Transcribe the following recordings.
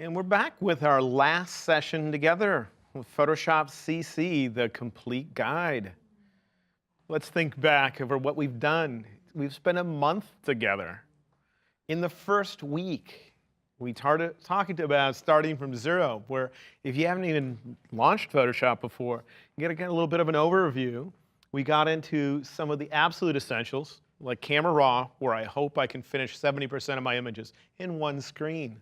And we're back with our last session together with Photoshop CC, the complete guide. Let's think back over what we've done. We've spent a month together. In the first week, we started talking about starting from zero, where if you haven't even launched Photoshop before, you get a little bit of an overview. We got into some of the absolute essentials, like Camera Raw, where I hope I can finish 70% of my images in one screen.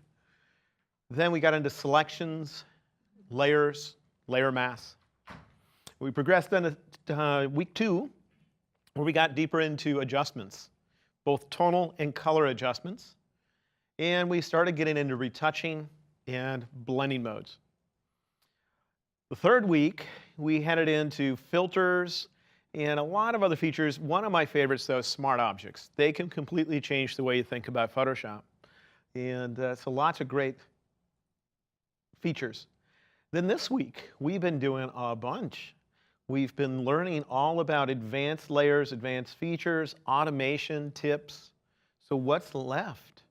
Then we got into selections, layers, layer mask. We progressed into week 2, where we got deeper into adjustments, both tonal and color adjustments. And we started getting into retouching and blending modes. The third week, we headed into filters and a lot of other features. One of my favorites, though, is smart objects. They can completely change the way you think about Photoshop. And so lots of great features. Then this week, we've been doing a bunch. We've been learning all about advanced layers, advanced features, automation tips. So what's left?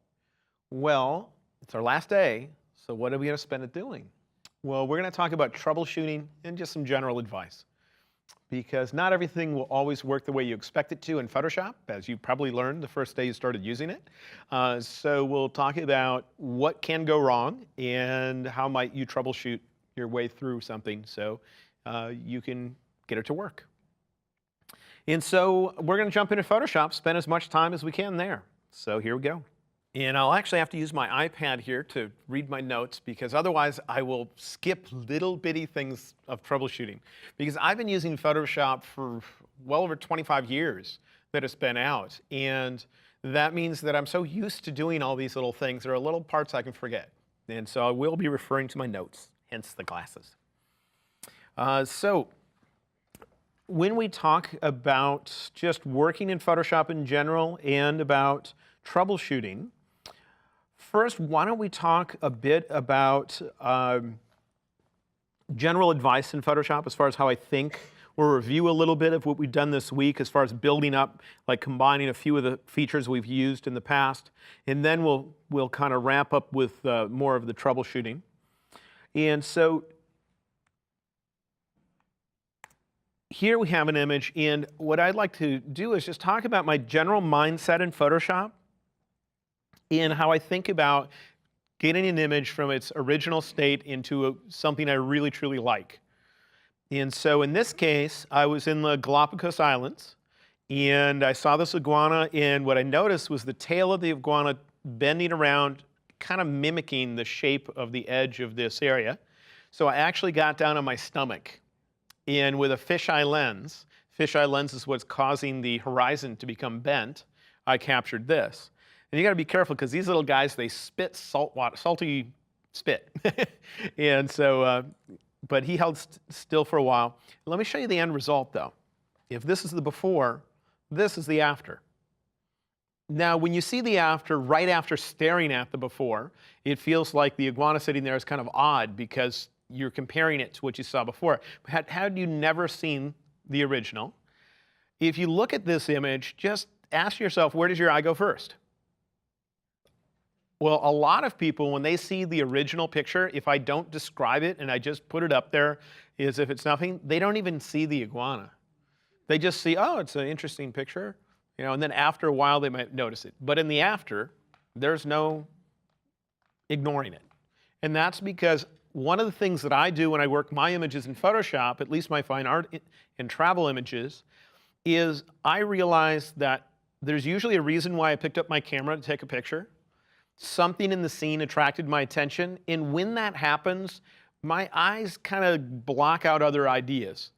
Well, it's our last day, so what are we going to spend it doing? Well, we're going to talk about troubleshooting and just some general advice. Because not everything will always work the way you expect it to in Photoshop, as you probably learned the first day you started using it. So we'll talk about what can go wrong and how might you troubleshoot your way through something so you can get it to work. And so we're going to jump into Photoshop, spend as much time as we can there. So here we go. And I'll actually have to use my iPad here to read my notes, because otherwise I will skip little bitty things of troubleshooting. Because I've been using Photoshop for well over 25 years that it's been out. And that means that I'm so used to doing all these little things, there are little parts I can forget. And so I will be referring to my notes, hence the glasses. So when we talk about just working in Photoshop in general and about troubleshooting, first, why don't we talk a bit about general advice in Photoshop as far as how I think. We'll review a little bit of what we've done this week as far as building up, like combining a few of the features we've used in the past. And then we'll kind of wrap up with more of the troubleshooting. And so here we have an image. And what I'd like to do is just talk about my general mindset in Photoshop in how I think about getting an image from its original state into something I really, truly like. And so in this case, I was in the Galapagos Islands, and I saw this iguana, and what I noticed was the tail of the iguana bending around, kind of mimicking the shape of the edge of this area. So I actually got down on my stomach, and with a fisheye lens is what's causing the horizon to become bent, I captured this. And you got to be careful, because these little guys, they spit salty spit. And so, but he held still for a while. Let me show you the end result, though. If this is the before, this is the after. Now, when you see the after, right after staring at the before, it feels like the iguana sitting there is kind of odd, because you're comparing it to what you saw before. Had you never seen the original, if you look at this image, just ask yourself, where does your eye go first? Well, a lot of people, when they see the original picture, if I don't describe it and I just put it up there as if it's nothing, they don't even see the iguana. They just see, oh, it's an interesting picture, you know, and then after a while they might notice it. But in the after, there's no ignoring it. And that's because one of the things that I do when I work my images in Photoshop, at least my fine art and travel images, is I realize that there's usually a reason why I picked up my camera to take a picture. Something in the scene attracted my attention, and when that happens, my eyes kind of block out other ideas,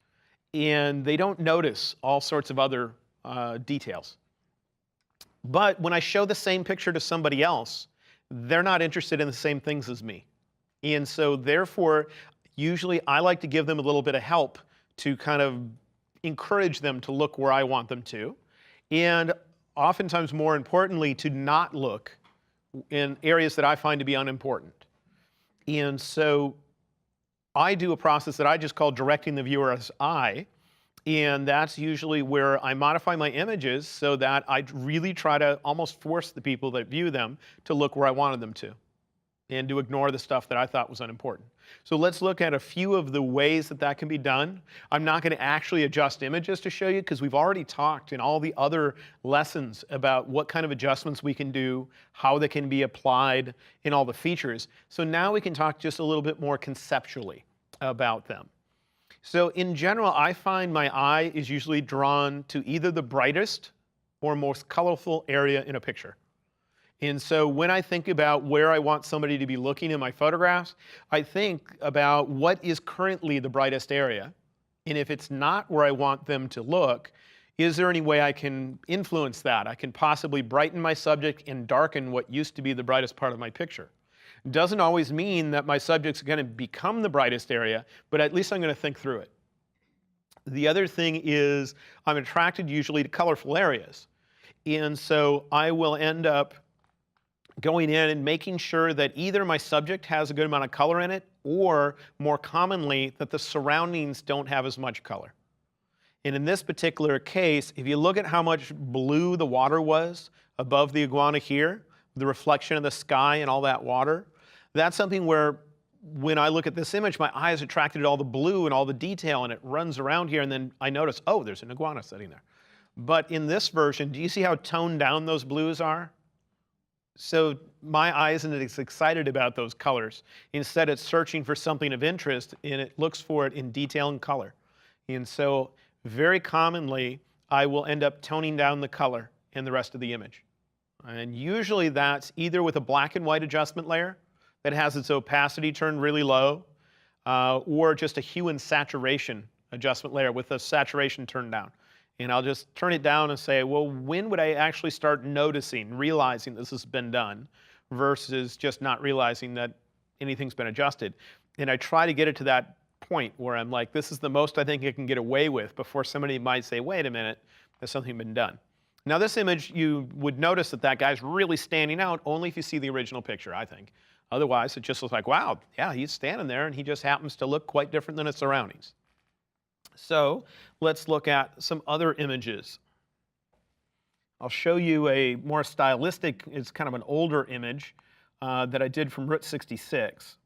and they don't notice all sorts of other details. But when I show the same picture to somebody else, they're not interested in the same things as me. And so therefore, usually I like to give them a little bit of help to kind of encourage them to look where I want them to, and oftentimes, more importantly, to not look in areas that I find to be unimportant. And so I do a process that I just call directing the viewer's eye, and that's usually where I modify my images so that I really try to almost force the people that view them to look where I wanted them to. and to ignore the stuff that I thought was unimportant. So let's look at a few of the ways that that can be done. I'm not going to actually adjust images to show you because we've already talked in all the other lessons about what kind of adjustments we can do, how they can be applied, and all the features. So now we can talk just a little bit more conceptually about them. So in general, I find my eye is usually drawn to either the brightest or most colorful area in a picture. And so when I think about where I want somebody to be looking in my photographs, I think about what is currently the brightest area. And if it's not where I want them to look, is there any way I can influence that? I can possibly brighten my subject and darken what used to be the brightest part of my picture. Doesn't always mean that my subject's going to become the brightest area, but at least I'm going to think through it. The other thing is I'm attracted usually to colorful areas. And so I will end up going in and making sure that either my subject has a good amount of color in it, or more commonly, that the surroundings don't have as much color. And in this particular case, if you look at how much blue the water was above the iguana here, the reflection of the sky and all that water, that's something where when I look at this image, my eye is attracted to all the blue and all the detail, and it runs around here, and then I notice, oh, there's an iguana sitting there. But in this version, do you see how toned down those blues are? So my eye isn't as excited about those colors. Instead, it's searching for something of interest, and it looks for it in detail and color. And so very commonly, I will end up toning down the color in the rest of the image. And usually that's either with a black and white adjustment layer that has its opacity turned really low, or just a hue and saturation adjustment layer with the saturation turned down. And I'll just turn it down and say, well, when would I actually start noticing, realizing this has been done, versus just not realizing that anything's been adjusted? And I try to get it to that point where I'm like, this is the most I think I can get away with before somebody might say, wait a minute, there's something been done. Now this image, you would notice that that guy's really standing out only if you see the original picture, I think. Otherwise, it just looks like, wow, yeah, he's standing there and he just happens to look quite different than his surroundings. So let's look at some other images. I'll show you a more stylistic, it's kind of an older image that I did from Route 66.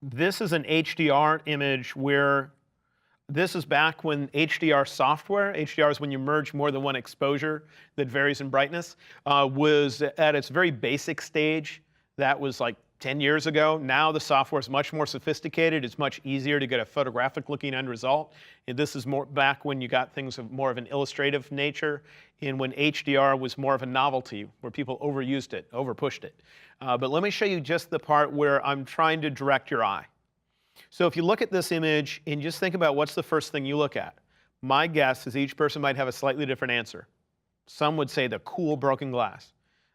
This is an HDR image where this is back when HDR software, HDR is when you merge more than one exposure that varies in brightness, was at its very basic stage. That was like 10 years ago. Now the software is much more sophisticated. It's much easier to get a photographic looking end result. And this is more back when you got things of more of an illustrative nature, and when HDR was more of a novelty, where people overused it, overpushed it. But let me show you just the part where I'm trying to direct your eye. So if you look at this image and just think about what's the first thing you look at. My guess is each person might have a slightly different answer. Some would say the cool broken glass.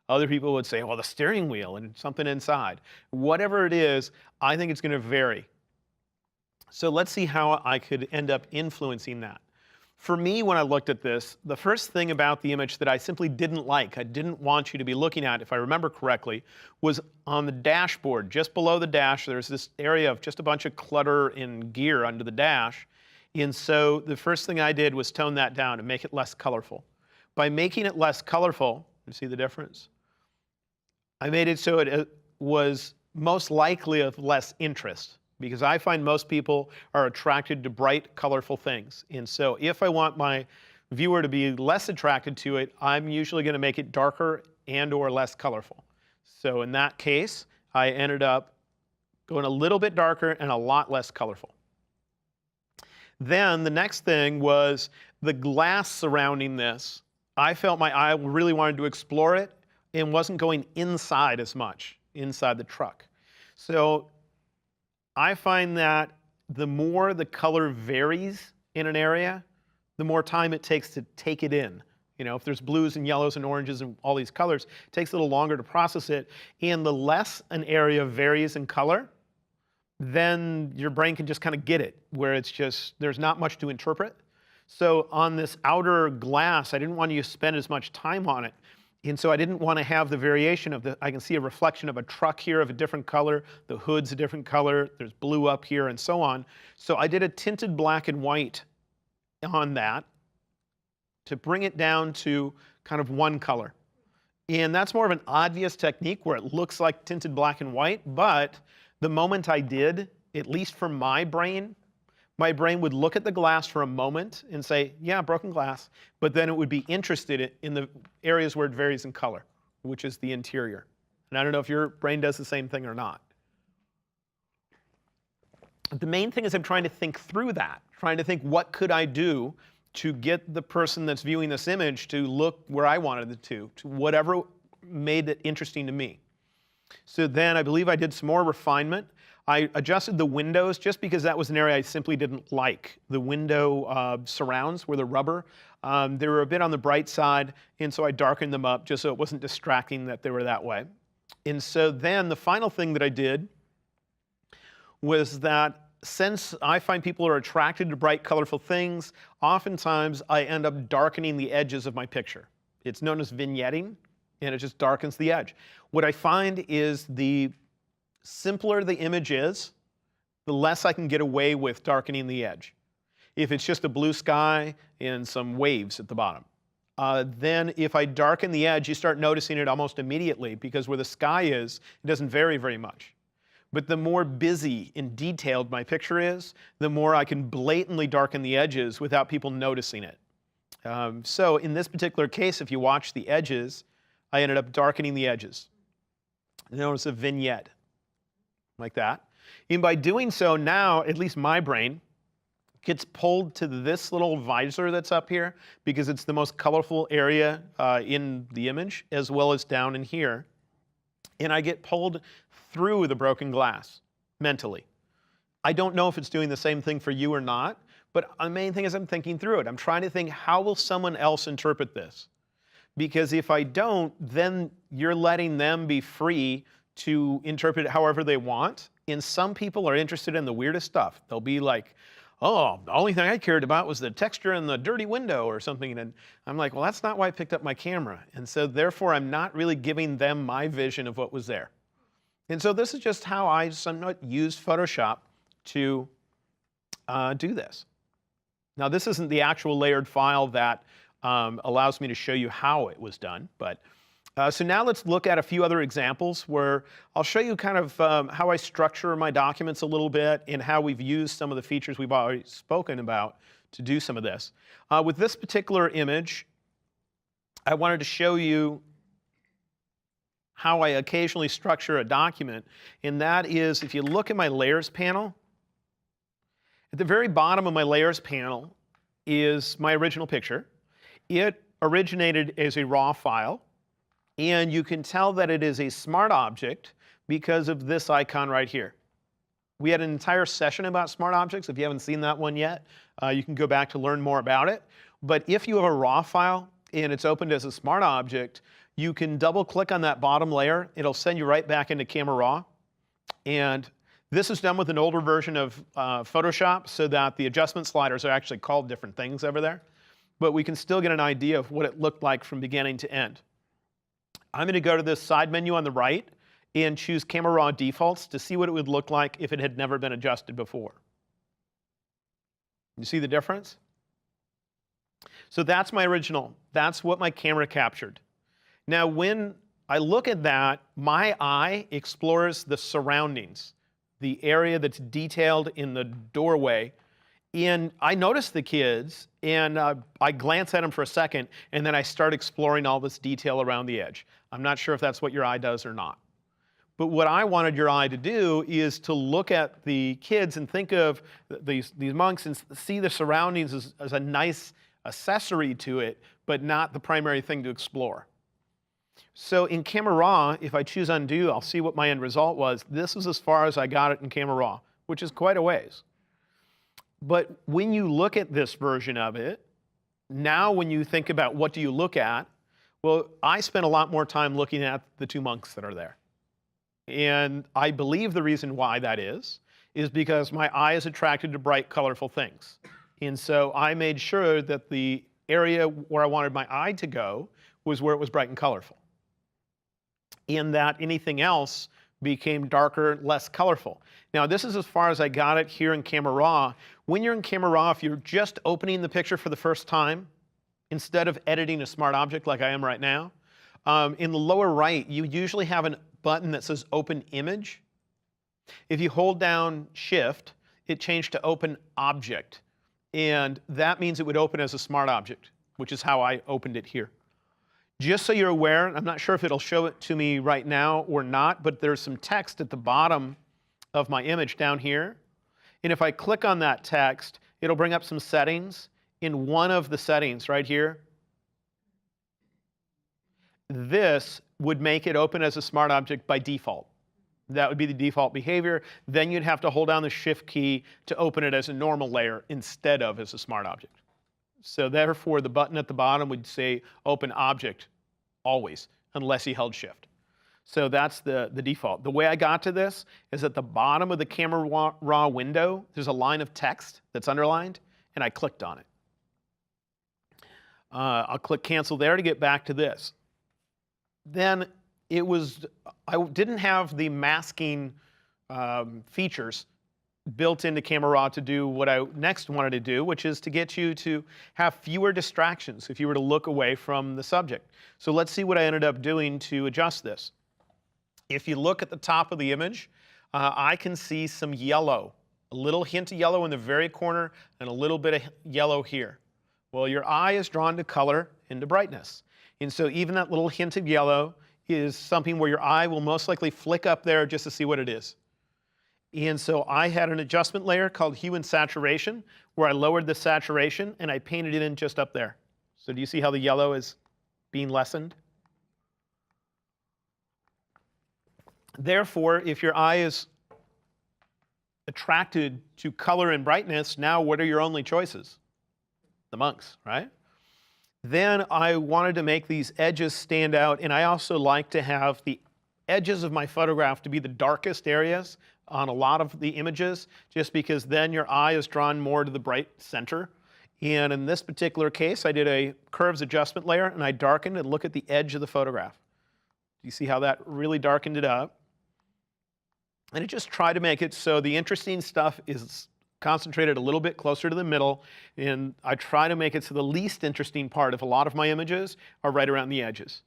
Other people would say, well, the steering wheel and something inside. Whatever it is, I think it's going to vary. So let's see how I could end up influencing that. For me, when I looked at this, the first thing about the image that I simply didn't like, I didn't want you to be looking at, if I remember correctly, was on the dashboard. Just below the dash, there's this area of just a bunch of clutter and gear under the dash. And so the first thing I did was tone that down and make it less colorful. By making it less colorful, you see the difference? I made it so it was most likely of less interest, because I find most people are attracted to bright, colorful things. And so if I want my viewer to be less attracted to it, I'm usually going to make it darker and or less colorful. So in that case, I ended up going a little bit darker and a lot less colorful. Then the next thing was the glass surrounding this. I felt my eye really wanted to explore it and wasn't going inside as much, inside the truck. So I find that the more the color varies in an area, the more time it takes to take it in. You know, if there's blues and yellows and oranges and all these colors, it takes a little longer to process it. And the less an area varies in color, then your brain can just kind of get it, where it's just, there's not much to interpret. So on this outer glass, I didn't want you to spend as much time on it. And so I didn't want to have the variation of I can see a reflection of a truck here of a different color, the hood's a different color, there's blue up here and so on. So I did a tinted black and white on that to bring it down to kind of one color. And that's more of an obvious technique where it looks like tinted black and white, but the moment I did, at least for my brain would look at the glass for a moment and say, yeah, broken glass, but then it would be interested in the areas where it varies in color, which is the interior. And I don't know if your brain does the same thing or not. The main thing is I'm trying to think through that, trying to think what could I do to get the person that's viewing this image to look where I wanted it to whatever made it interesting to me. So then I believe I did some more refinement. I adjusted the windows just because that was an area I simply didn't like. The window surrounds were the rubber. They were a bit on the bright side, and so I darkened them up just so it wasn't distracting that they were that way. And so then the final thing that I did was that since I find people are attracted to bright, colorful things, oftentimes I end up darkening the edges of my picture. It's known as vignetting, and it just darkens the edge. What I find is the simpler the image is, the less I can get away with darkening the edge. If it's just a blue sky and some waves at the bottom, then if I darken the edge, you start noticing it almost immediately because where the sky is, it doesn't vary very much. But the more busy and detailed my picture is, the more I can blatantly darken the edges without people noticing it. So in this particular case, if you watch the edges, I ended up darkening the edges. Notice a vignette, like that. And by doing so, now, at least my brain gets pulled to this little visor that's up here because it's the most colorful area in the image, as well as down in here. And I get pulled through the broken glass mentally. I don't know if it's doing the same thing for you or not, but the main thing is I'm thinking through it. I'm trying to think, how will someone else interpret this? Because if I don't, then you're letting them be free to interpret it however they want. And some people are interested in the weirdest stuff. They'll be like, oh, the only thing I cared about was the texture in the dirty window or something. And I'm like, well, that's not why I picked up my camera. And so therefore, I'm not really giving them my vision of what was there. And so this is just how I somewhat use Photoshop to do this. Now, this isn't the actual layered file that allows me to show you how it was done. But so now let's look at a few other examples where I'll show you kind of how I structure my documents a little bit and how we've used some of the features we've already spoken about to do some of this. With this particular image, I wanted to show you how I occasionally structure a document, and that is if you look at my layers panel, at the very bottom of my layers panel is my original picture. It originated as a raw file, and you can tell that it is a smart object because of this icon right here. We had an entire session about smart objects. If you haven't seen that one yet, you can go back to learn more about it. But if you have a raw file and it's opened as a smart object, you can double click on that bottom layer. It'll send you right back into Camera Raw. And this is done with an older version of Photoshop so that the adjustment sliders are actually called different things over there. But we can still get an idea of what it looked like from beginning to end. I'm going to go to this side menu on the right and choose Camera Raw defaults to see what it would look like if it had never been adjusted before. You see the difference? So that's my original. That's what my camera captured. Now, when I look at that, my eye explores the surroundings, the area that's detailed in the doorway. And I notice the kids, and I glance at them for a second, and then I start exploring all this detail around the edge. I'm not sure if that's what your eye does or not. But what I wanted your eye to do is to look at the kids and think of these monks and see the surroundings as a nice accessory to it, but not the primary thing to explore. So in Camera Raw, if I choose undo, I'll see what my end result was. This is as far as I got it in Camera Raw, which is quite a ways. But when you look at this version of it, now when you think about what do you look at, well, I spent a lot more time looking at the two monks that are there. And I believe the reason why that is because my eye is attracted to bright, colorful things. And so I made sure that the area where I wanted my eye to go was where it was bright and colorful. In that anything else became darker, less colorful. Now, this is as far as I got it here in Camera Raw. When you're in Camera Raw, if you're just opening the picture for the first time, instead of editing a smart object like I am right now, in the lower right, you usually have a button that says Open Image. If you hold down Shift, it changed to Open Object. And that means it would open as a smart object, which is how I opened it here. Just so you're aware, I'm not sure if it'll show it to me right now or not, but there's some text at the bottom of my image down here. And if I click on that text, it'll bring up some settings. In one of the settings right here, this would make it open as a smart object by default. That would be the default behavior. Then you'd have to hold down the Shift key to open it as a normal layer instead of as a smart object. So therefore, the button at the bottom would say Open Object always, unless you held Shift. So that's the default. The way I got to this is at the bottom of the Camera Raw window, there's a line of text that's underlined, and I clicked on it. I'll click Cancel there to get back to this. Then I didn't have the masking features built into Camera Raw to do what I next wanted to do, which is to get you to have fewer distractions if you were to look away from the subject. So let's see what I ended up doing to adjust this. If you look at the top of the image, I can see some yellow, a little hint of yellow in the very corner and a little bit of yellow here. Well, your eye is drawn to color and to brightness. And so even that little hint of yellow is something where your eye will most likely flick up there just to see what it is. And so I had an adjustment layer called Hue and Saturation, where I lowered the saturation and I painted it in just up there. So do you see how the yellow is being lessened? Therefore, if your eye is attracted to color and brightness, now what are your only choices? The monks, right? Then I wanted to make these edges stand out, and I also like to have the edges of my photograph to be the darkest areas on a lot of the images, just because then your eye is drawn more to the bright center. And in this particular case, I did a curves adjustment layer, and I darkened and look at the edge of the photograph. Do you see how that really darkened it up? And it just tried to make it so the interesting stuff is concentrated a little bit closer to the middle, and I try to make it so the least interesting part of a lot of my images are right around the edges.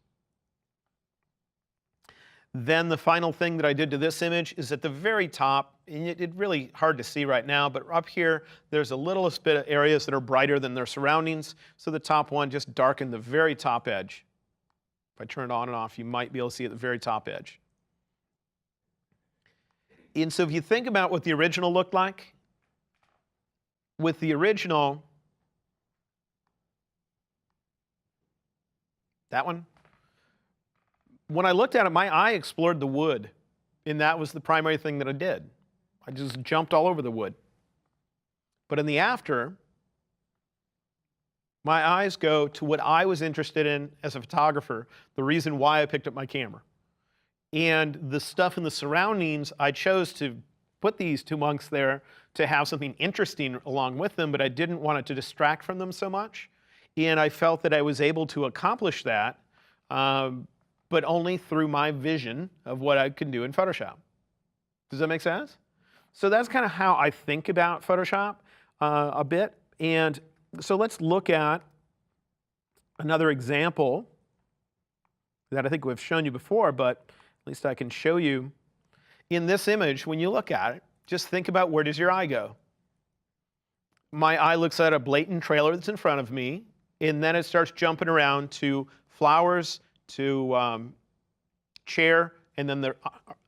Then the final thing that I did to this image is at the very top, and it's really hard to see right now, but up here there's a little bit of areas that are brighter than their surroundings, so the top one just darkened the very top edge. If I turn it on and off, you might be able to see at the very top edge. And so if you think about what the original looked like, with the original, that one, when I looked at it, my eye explored the wood, and that was the primary thing that I did. I just jumped all over the wood. But in the after, my eyes go to what I was interested in as a photographer, the reason why I picked up my camera. And the stuff in the surroundings, I chose to put these two monks there to have something interesting along with them, but I didn't want it to distract from them so much. And I felt that I was able to accomplish that, but only through my vision of what I can do in Photoshop. Does that make sense? So that's kind of how I think about Photoshop a bit. And so let's look at another example that I think we've shown you before, but at least I can show you. In this image, when you look at it, just think about, where does your eye go? My eye looks at a blatant trailer that's in front of me, and then it starts jumping around to flowers, to chair, and then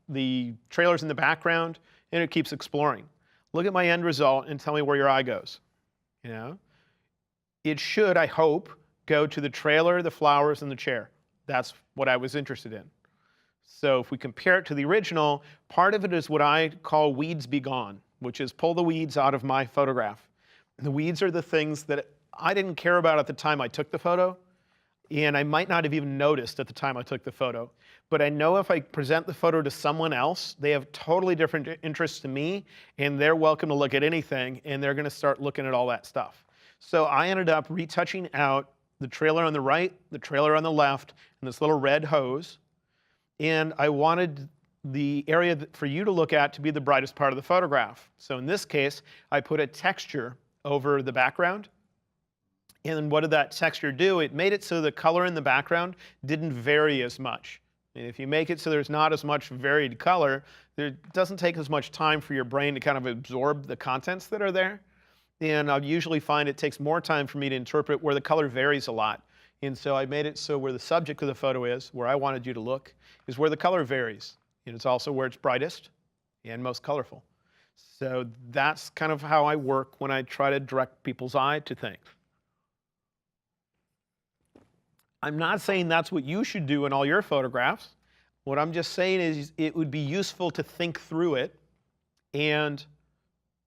the trailer's in the background, and it keeps exploring. Look at my end result and tell me where your eye goes. You know? It should, I hope, go to the trailer, the flowers, and the chair. That's what I was interested in. So if we compare it to the original, part of it is what I call weeds be gone, which is pull the weeds out of my photograph. And the weeds are the things that I didn't care about at the time I took the photo, and I might not have even noticed at the time I took the photo. But I know if I present the photo to someone else, they have totally different interests to me, and they're welcome to look at anything, and they're going to start looking at all that stuff. So I ended up retouching out the trailer on the right, the trailer on the left, and this little red hose. And I wanted the area for you to look at to be the brightest part of the photograph. So in this case, I put a texture over the background. And what did that texture do? It made it so the color in the background didn't vary as much. And if you make it so there's not as much varied color, it doesn't take as much time for your brain to kind of absorb the contents that are there. And I usually find it takes more time for me to interpret where the color varies a lot. And so I made it so where the subject of the photo is, where I wanted you to look, is where the color varies. And it's also where it's brightest and most colorful. So that's kind of how I work when I try to direct people's eye to things. I'm not saying that's what you should do in all your photographs. What I'm just saying is it would be useful to think through it and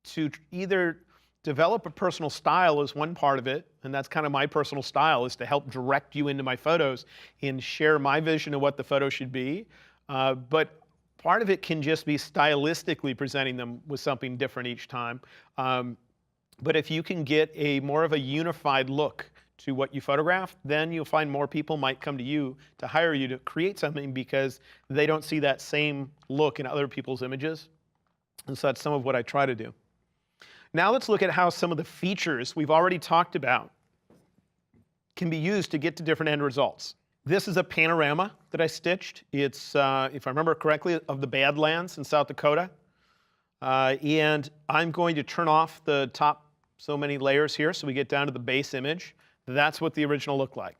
to either develop a personal style as one part of it, and that's kind of my personal style, is to help direct you into my photos and share my vision of what the photo should be. But part of it can just be stylistically presenting them with something different each time. But if you can get a more of a unified look to what you photograph, then you'll find more people might come to you to hire you to create something because they don't see that same look in other people's images. And so that's some of what I try to do. Now let's look at how some of the features we've already talked about can be used to get to different end results. This is a panorama that I stitched. It's, if I remember correctly, of the Badlands in South Dakota. And I'm going to turn off the top so many layers here so we get down to the base image. That's what the original looked like.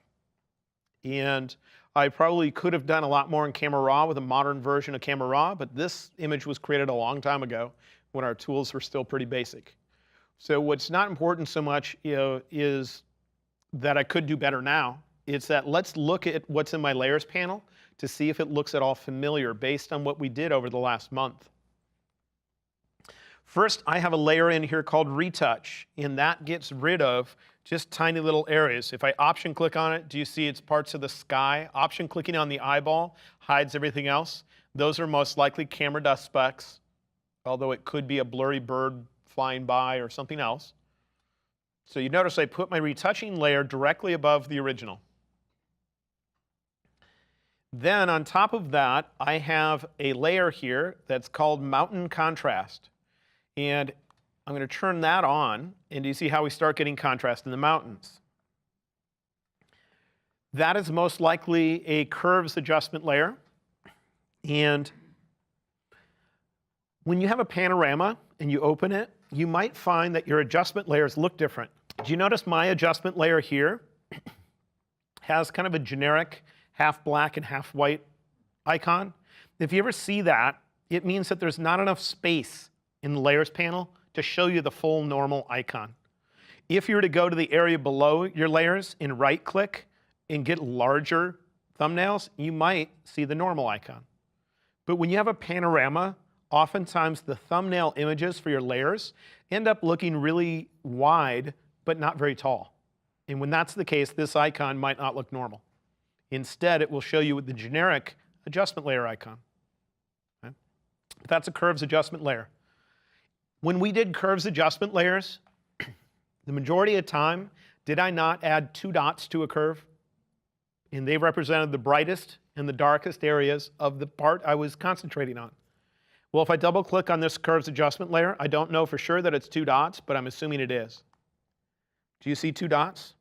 And I probably could have done a lot more in Camera Raw with a modern version of Camera Raw, but this image was created a long time ago when our tools were still pretty basic. So what's not important so much, is that I could do better now. It's that let's look at what's in my layers panel to see if it looks at all familiar based on what we did over the last month. First, I have a layer in here called Retouch, and that gets rid of just tiny little areas. If I option click on it, do you see it's parts of the sky? Option clicking on the eyeball hides everything else. Those are most likely camera dust specks, although it could be a blurry bird flying by or something else. So you notice I put my retouching layer directly above the original. Then on top of that, I have a layer here that's called Mountain Contrast. And I'm going to turn that on, and do you see how we start getting contrast in the mountains? That is most likely a curves adjustment layer. And when you have a panorama and you open it, you might find that your adjustment layers look different. Do you notice my adjustment layer here has kind of a generic half black and half white icon? If you ever see that, it means that there's not enough space in the layers panel to show you the full normal icon. If you were to go to the area below your layers and right click and get larger thumbnails, you might see the normal icon. But when you have a panorama, oftentimes the thumbnail images for your layers end up looking really wide but not very tall. And when that's the case, this icon might not look normal. Instead, it will show you the generic adjustment layer icon. Okay? But that's a curves adjustment layer. When we did curves adjustment layers, the majority of the time, did I not add 2 dots to a curve? And they represented the brightest and the darkest areas of the part I was concentrating on. Well, if I double click on this curves adjustment layer, I don't know for sure that it's 2 dots, but I'm assuming it is. Do you see 2 dots?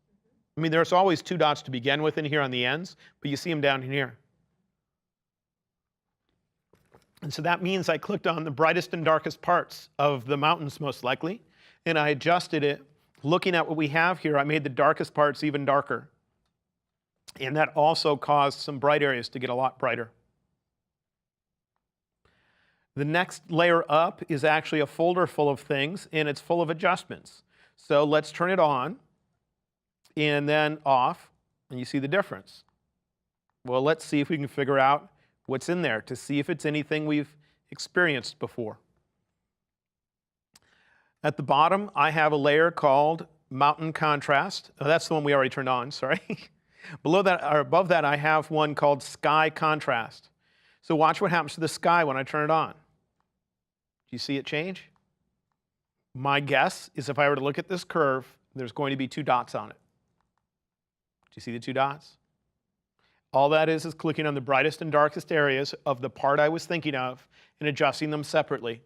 I mean, there's always 2 dots to begin with in here on the ends, but you see them down here. And so that means I clicked on the brightest and darkest parts of the mountains most likely, and I adjusted it. Looking at what we have here, I made the darkest parts even darker. And that also caused some bright areas to get a lot brighter. The next layer up is actually a folder full of things, and it's full of adjustments. So let's turn it on, and then off, and you see the difference. Well, let's see if we can figure out what's in there to see if it's anything we've experienced before. At the bottom, I have a layer called Mountain Contrast. Oh, that's the one we already turned on, sorry. Below that, or above that, I have one called Sky Contrast. So watch what happens to the sky when I turn it on. Do you see it change? My guess is if I were to look at this curve, there's going to be 2 dots on it. Do you see the 2 dots? All that is clicking on the brightest and darkest areas of the part I was thinking of and adjusting them separately.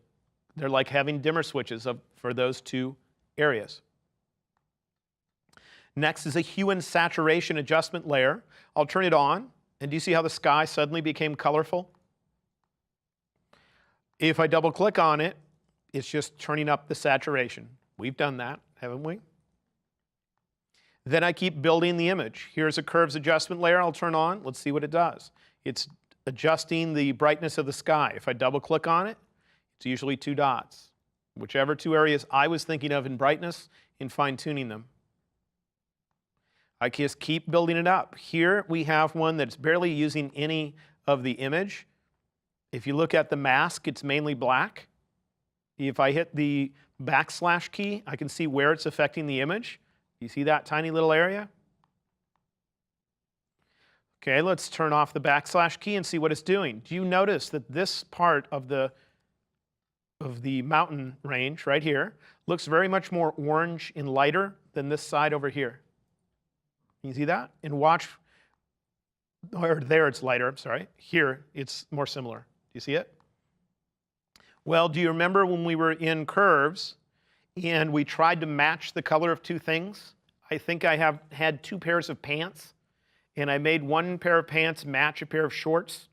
They're like having dimmer switches for those 2 areas. Next is a hue and saturation adjustment layer. I'll turn it on, and do you see how the sky suddenly became colorful? If I double click on it, it's just turning up the saturation. We've done that, haven't we? Then I keep building the image. Here's a curves adjustment layer I'll turn on. Let's see what it does. It's adjusting the brightness of the sky. If I double click on it, it's usually 2 dots. Whichever 2 areas I was thinking of in brightness, in fine-tuning them. I just keep building it up. Here we have one that's barely using any of the image. If you look at the mask, it's mainly black. If I hit the backslash key, I can see where it's affecting the image. You see that tiny little area? Okay, let's turn off the backslash key and see what it's doing. Do you notice that this part of the mountain range right here looks very much more orange and lighter than this side over here? Can you see that? And watch, or there it's lighter, I'm sorry. Here it's more similar. Do you see it? Well, do you remember when we were in curves and we tried to match the color of 2 things? I think I have had 2 pairs of pants, and I made one pair of pants match a pair of shorts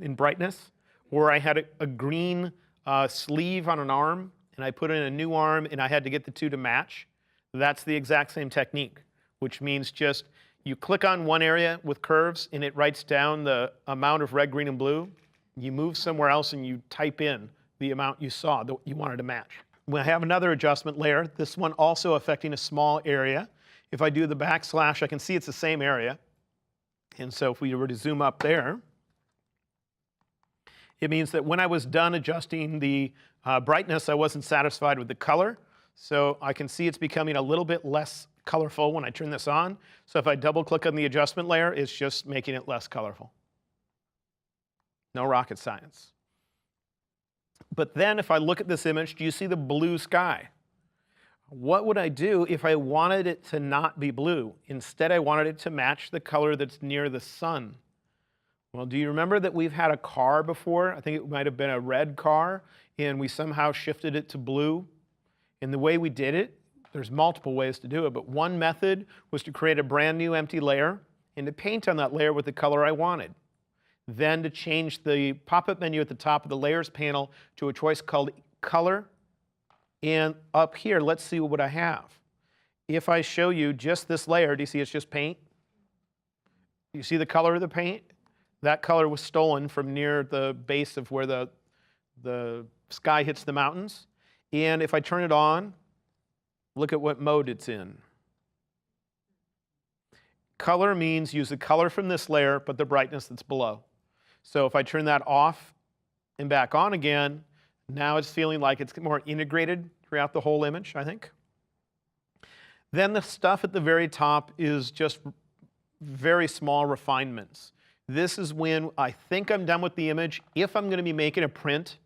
in brightness, or I had a green sleeve on an arm, and I put in a new arm, and I had to get the 2 to match. That's the exact same technique, which means just you click on one area with curves, and it writes down the amount of red, green, and blue. You move somewhere else, and you type in the amount you saw that you wanted to match. We have another adjustment layer, this one also affecting a small area. If I do the backslash, I can see it's the same area. And so if we were to zoom up there, it means that when I was done adjusting the brightness, I wasn't satisfied with the color. So I can see it's becoming a little bit less colorful when I turn this on. So if I double click on the adjustment layer, it's just making it less colorful. No rocket science. But then if I look at this image, do you see the blue sky? What would I do if I wanted it to not be blue? Instead, I wanted it to match the color that's near the sun. Well, do you remember that we've had a car before? I think it might have been a red car, and we somehow shifted it to blue. And the way we did it, there's multiple ways to do it, but one method was to create a brand new empty layer and to paint on that layer with the color I wanted. Then to change the pop-up menu at the top of the Layers panel to a choice called Color. And up here, let's see what I have. If I show you just this layer, do you see it's just paint? You see the color of the paint? That color was stolen from near the base of where the sky hits the mountains. And if I turn it on, look at what mode it's in. Color means use the color from this layer, but the brightness that's below. So if I turn that off and back on again, now it's feeling like it's more integrated throughout the whole image, I think. Then the stuff at the very top is just very small refinements. This is when I think I'm done with the image. If I'm going to be making a print,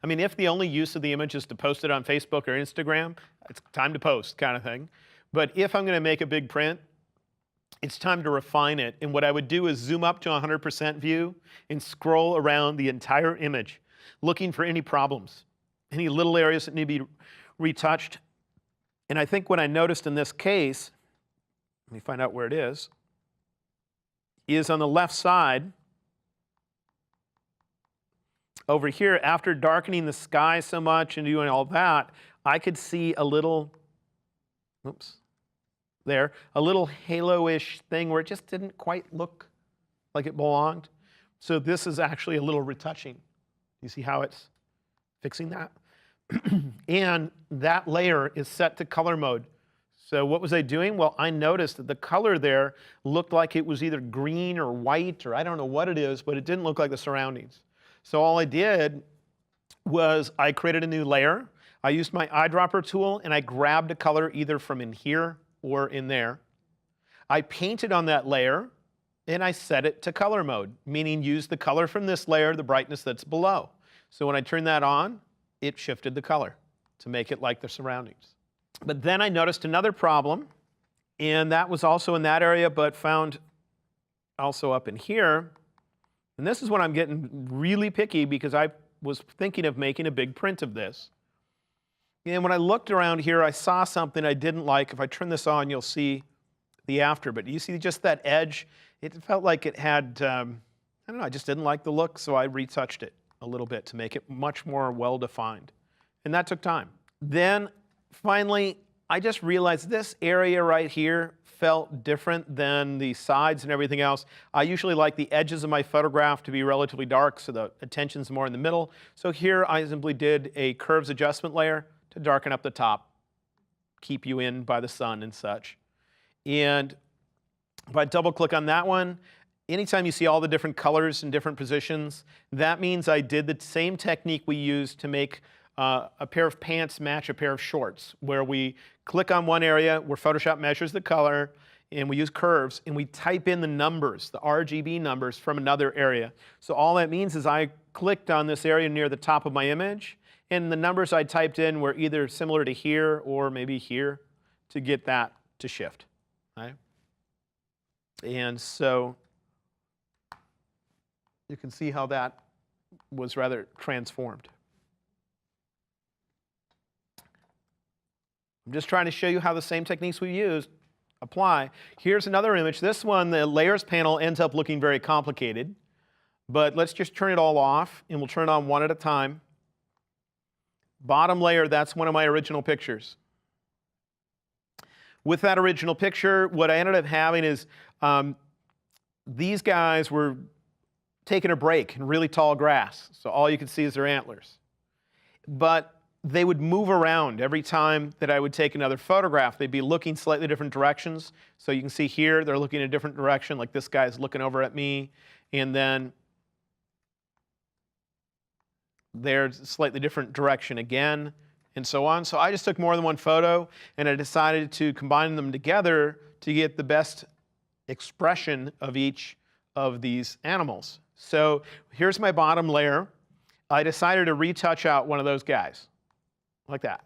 I mean, if the only use of the image is to post it on Facebook or Instagram, it's time to post kind of thing. But if I'm going to make a big print, it's time to refine it. And what I would do is zoom up to 100% view and scroll around the entire image, looking for any problems, any little areas that need to be retouched. And I think what I noticed in this case, let me find out where it is on the left side, over here, after darkening the sky so much and doing all that, I could see a little, oops, there, a little halo-ish thing where it just didn't quite look like it belonged. So this is actually a little retouching. You see how it's fixing that? And that layer is set to color mode. So what was I doing? Well, I noticed that the color there looked like it was either green or white, or I don't know what it is, but it didn't look like the surroundings. So all I did was I created a new layer. I used my eyedropper tool, and I grabbed a color either from in here or in there. I painted on that layer, and I set it to color mode, meaning use the color from this layer, the brightness that's below. So when I turned that on, it shifted the color to make it like the surroundings. But then I noticed another problem, and that was also in that area, but found also up in here. And this is when I'm getting really picky, because I was thinking of making a big print of this. And when I looked around here, I saw something I didn't like. If I turn this on, you'll see the after. But you see just that edge? It felt like it had, I don't know, I just didn't like the look, so I retouched it a little bit to make it much more well-defined. And that took time. Then, finally, I just realized this area right here felt different than the sides and everything else. I usually like the edges of my photograph to be relatively dark, so the attention's more in the middle. So here I simply did a curves adjustment layer to darken up the top, keep you in by the sun and such. And if I double click on that one, anytime you see all the different colors in different positions, that means I did the same technique we used to make a pair of pants match a pair of shorts, where we click on one area where Photoshop measures the color, and we use curves, and we type in the numbers, the RGB numbers from another area. So all that means is I clicked on this area near the top of my image, and the numbers I typed in were either similar to here or maybe here to get that to shift. Right? And so you can see how that was rather transformed. I'm just trying to show you how the same techniques we used apply. Here's another image. This one, the layers panel ends up looking very complicated, but let's just turn it all off, and we'll turn it on one at a time. Bottom layer, that's one of my original pictures. With that original picture, what I ended up having is these guys were taking a break in really tall grass, so all you could see is their antlers. But they would move around every time that I would take another photograph. They'd be looking slightly different directions. So you can see here, they're looking in a different direction, like this guy's looking over at me, and then there's a slightly different direction again, and so on. So I just took more than one photo, and I decided to combine them together to get the best expression of each of these animals. So here's my bottom layer. I decided to retouch out one of those guys, like that.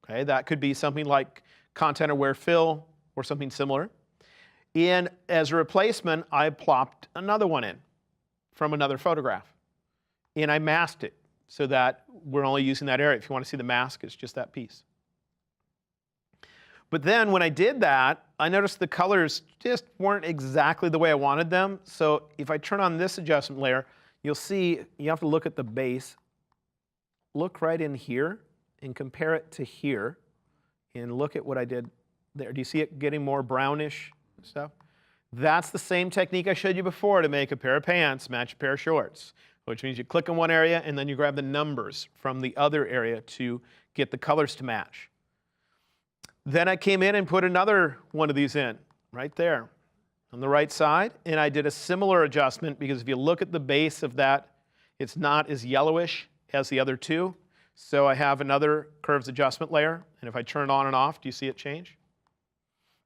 Okay, that could be something like content aware fill or something similar. And as a replacement, I plopped another one in from another photograph. And I masked it so that we're only using that area. If you want to see the mask, it's just that piece. But then when I did that, I noticed the colors just weren't exactly the way I wanted them. So if I turn on this adjustment layer, you'll see you have to look at the base. Look right in here and compare it to here. And look at what I did there. Do you see it getting more brownish stuff? That's the same technique I showed you before to make a pair of pants match a pair of shorts, which means you click on one area and then you grab the numbers from the other area to get the colors to match. Then I came in and put another one of these in, right there on the right side, and I did a similar adjustment because if you look at the base of that, it's not as yellowish as the other two. So I have another curves adjustment layer, and if I turn it on and off, do you see it change?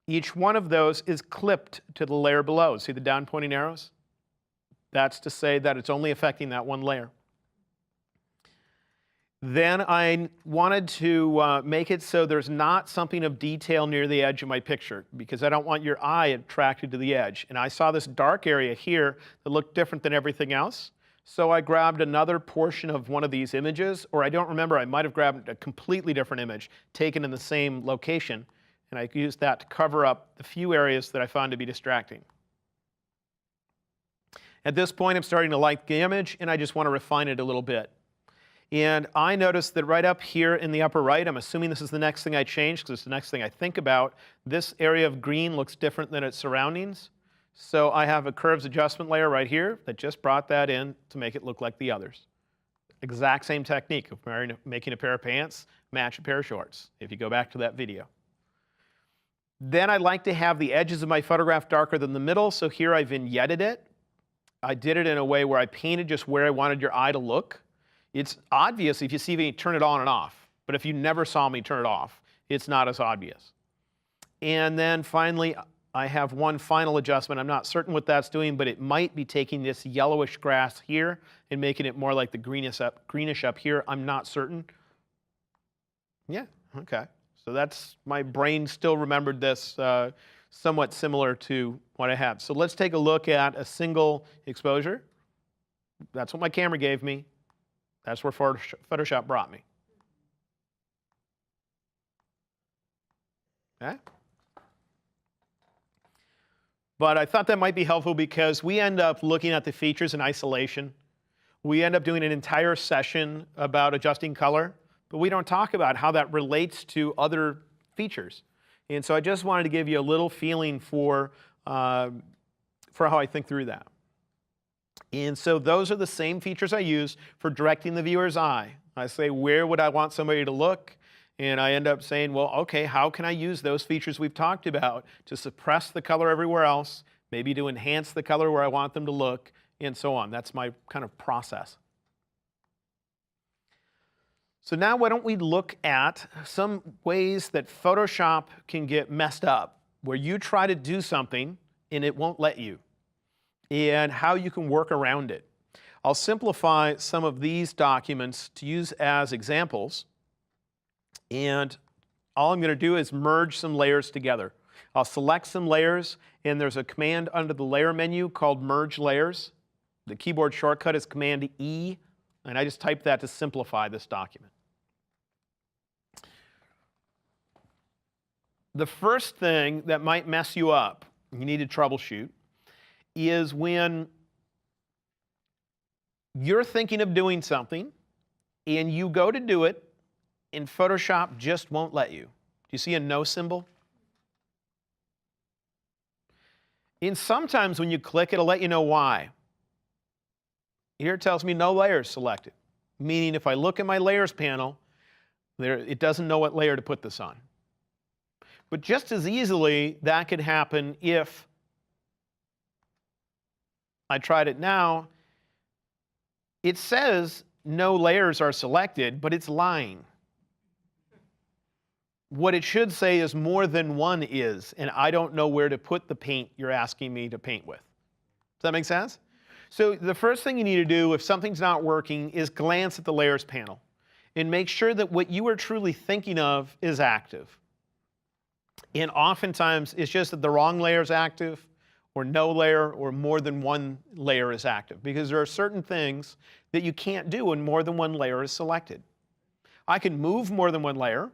Each one of those is clipped to the layer below. See the down pointing arrows? That's to say that it's only affecting that one layer. Then I wanted to make it so there's not something of detail near the edge of my picture because I don't want your eye attracted to the edge. And I saw this dark area here that looked different than everything else. So I grabbed another portion of one of these images, or I don't remember, I might have grabbed a completely different image taken in the same location, and I used that to cover up the few areas that I found to be distracting. At this point, I'm starting to like the image, and I just want to refine it a little bit. And I noticed that right up here in the upper right, I'm assuming this is the next thing I change because it's the next thing I think about, this area of green looks different than its surroundings. So I have a curves adjustment layer right here that just brought that in to make it look like the others. Exact same technique of making a pair of pants match a pair of shorts, if you go back to that video. Then I like to have the edges of my photograph darker than the middle, so here I vignetted it. I did it in a way where I painted just where I wanted your eye to look. It's obvious if you see me turn it on and off, but if you never saw me turn it off, it's not as obvious. And then finally, I have one final adjustment. I'm not certain what that's doing, but it might be taking this yellowish grass here and making it more like the greenish up here. I'm not certain. Yeah, okay. So that's, my brain still remembered this somewhat similar to what I have. So let's take a look at a single exposure. That's what my camera gave me. That's where Photoshop brought me. Okay? But I thought that might be helpful because we end up looking at the features in isolation. We end up doing an entire session about adjusting color, but we don't talk about how that relates to other features. And so I just wanted to give you a little feeling for how I think through that. And so those are the same features I use for directing the viewer's eye. I say, where would I want somebody to look? And I end up saying, well, okay, how can I use those features we've talked about to suppress the color everywhere else, maybe to enhance the color where I want them to look, and so on. That's my kind of process. So now why don't we look at some ways that Photoshop can get messed up, where you try to do something and it won't let you, and how you can work around it. I'll simplify some of these documents to use as examples. And all I'm going to do is merge some layers together. I'll select some layers, and there's a command under the layer menu called Merge Layers. The keyboard shortcut is Command E, and I just typed that to simplify this document. The first thing that might mess you up, you need to troubleshoot, is when you're thinking of doing something, and you go to do it, and Photoshop just won't let you. Do you see a no symbol? And sometimes when you click, it'll let you know why. Here it tells me no layers selected, meaning if I look at my layers panel, it doesn't know what layer to put this on. But just as easily, that could happen if I tried it now. It says no layers are selected, but it's lying. What it should say is more than one is, and I don't know where to put the paint you're asking me to paint with. Does that make sense? So the first thing you need to do if something's not working is glance at the layers panel and make sure that what you are truly thinking of is active. And oftentimes it's just that the wrong layer is active, or no layer, or more than one layer is active, because there are certain things that you can't do when more than one layer is selected. I can move more than one layer.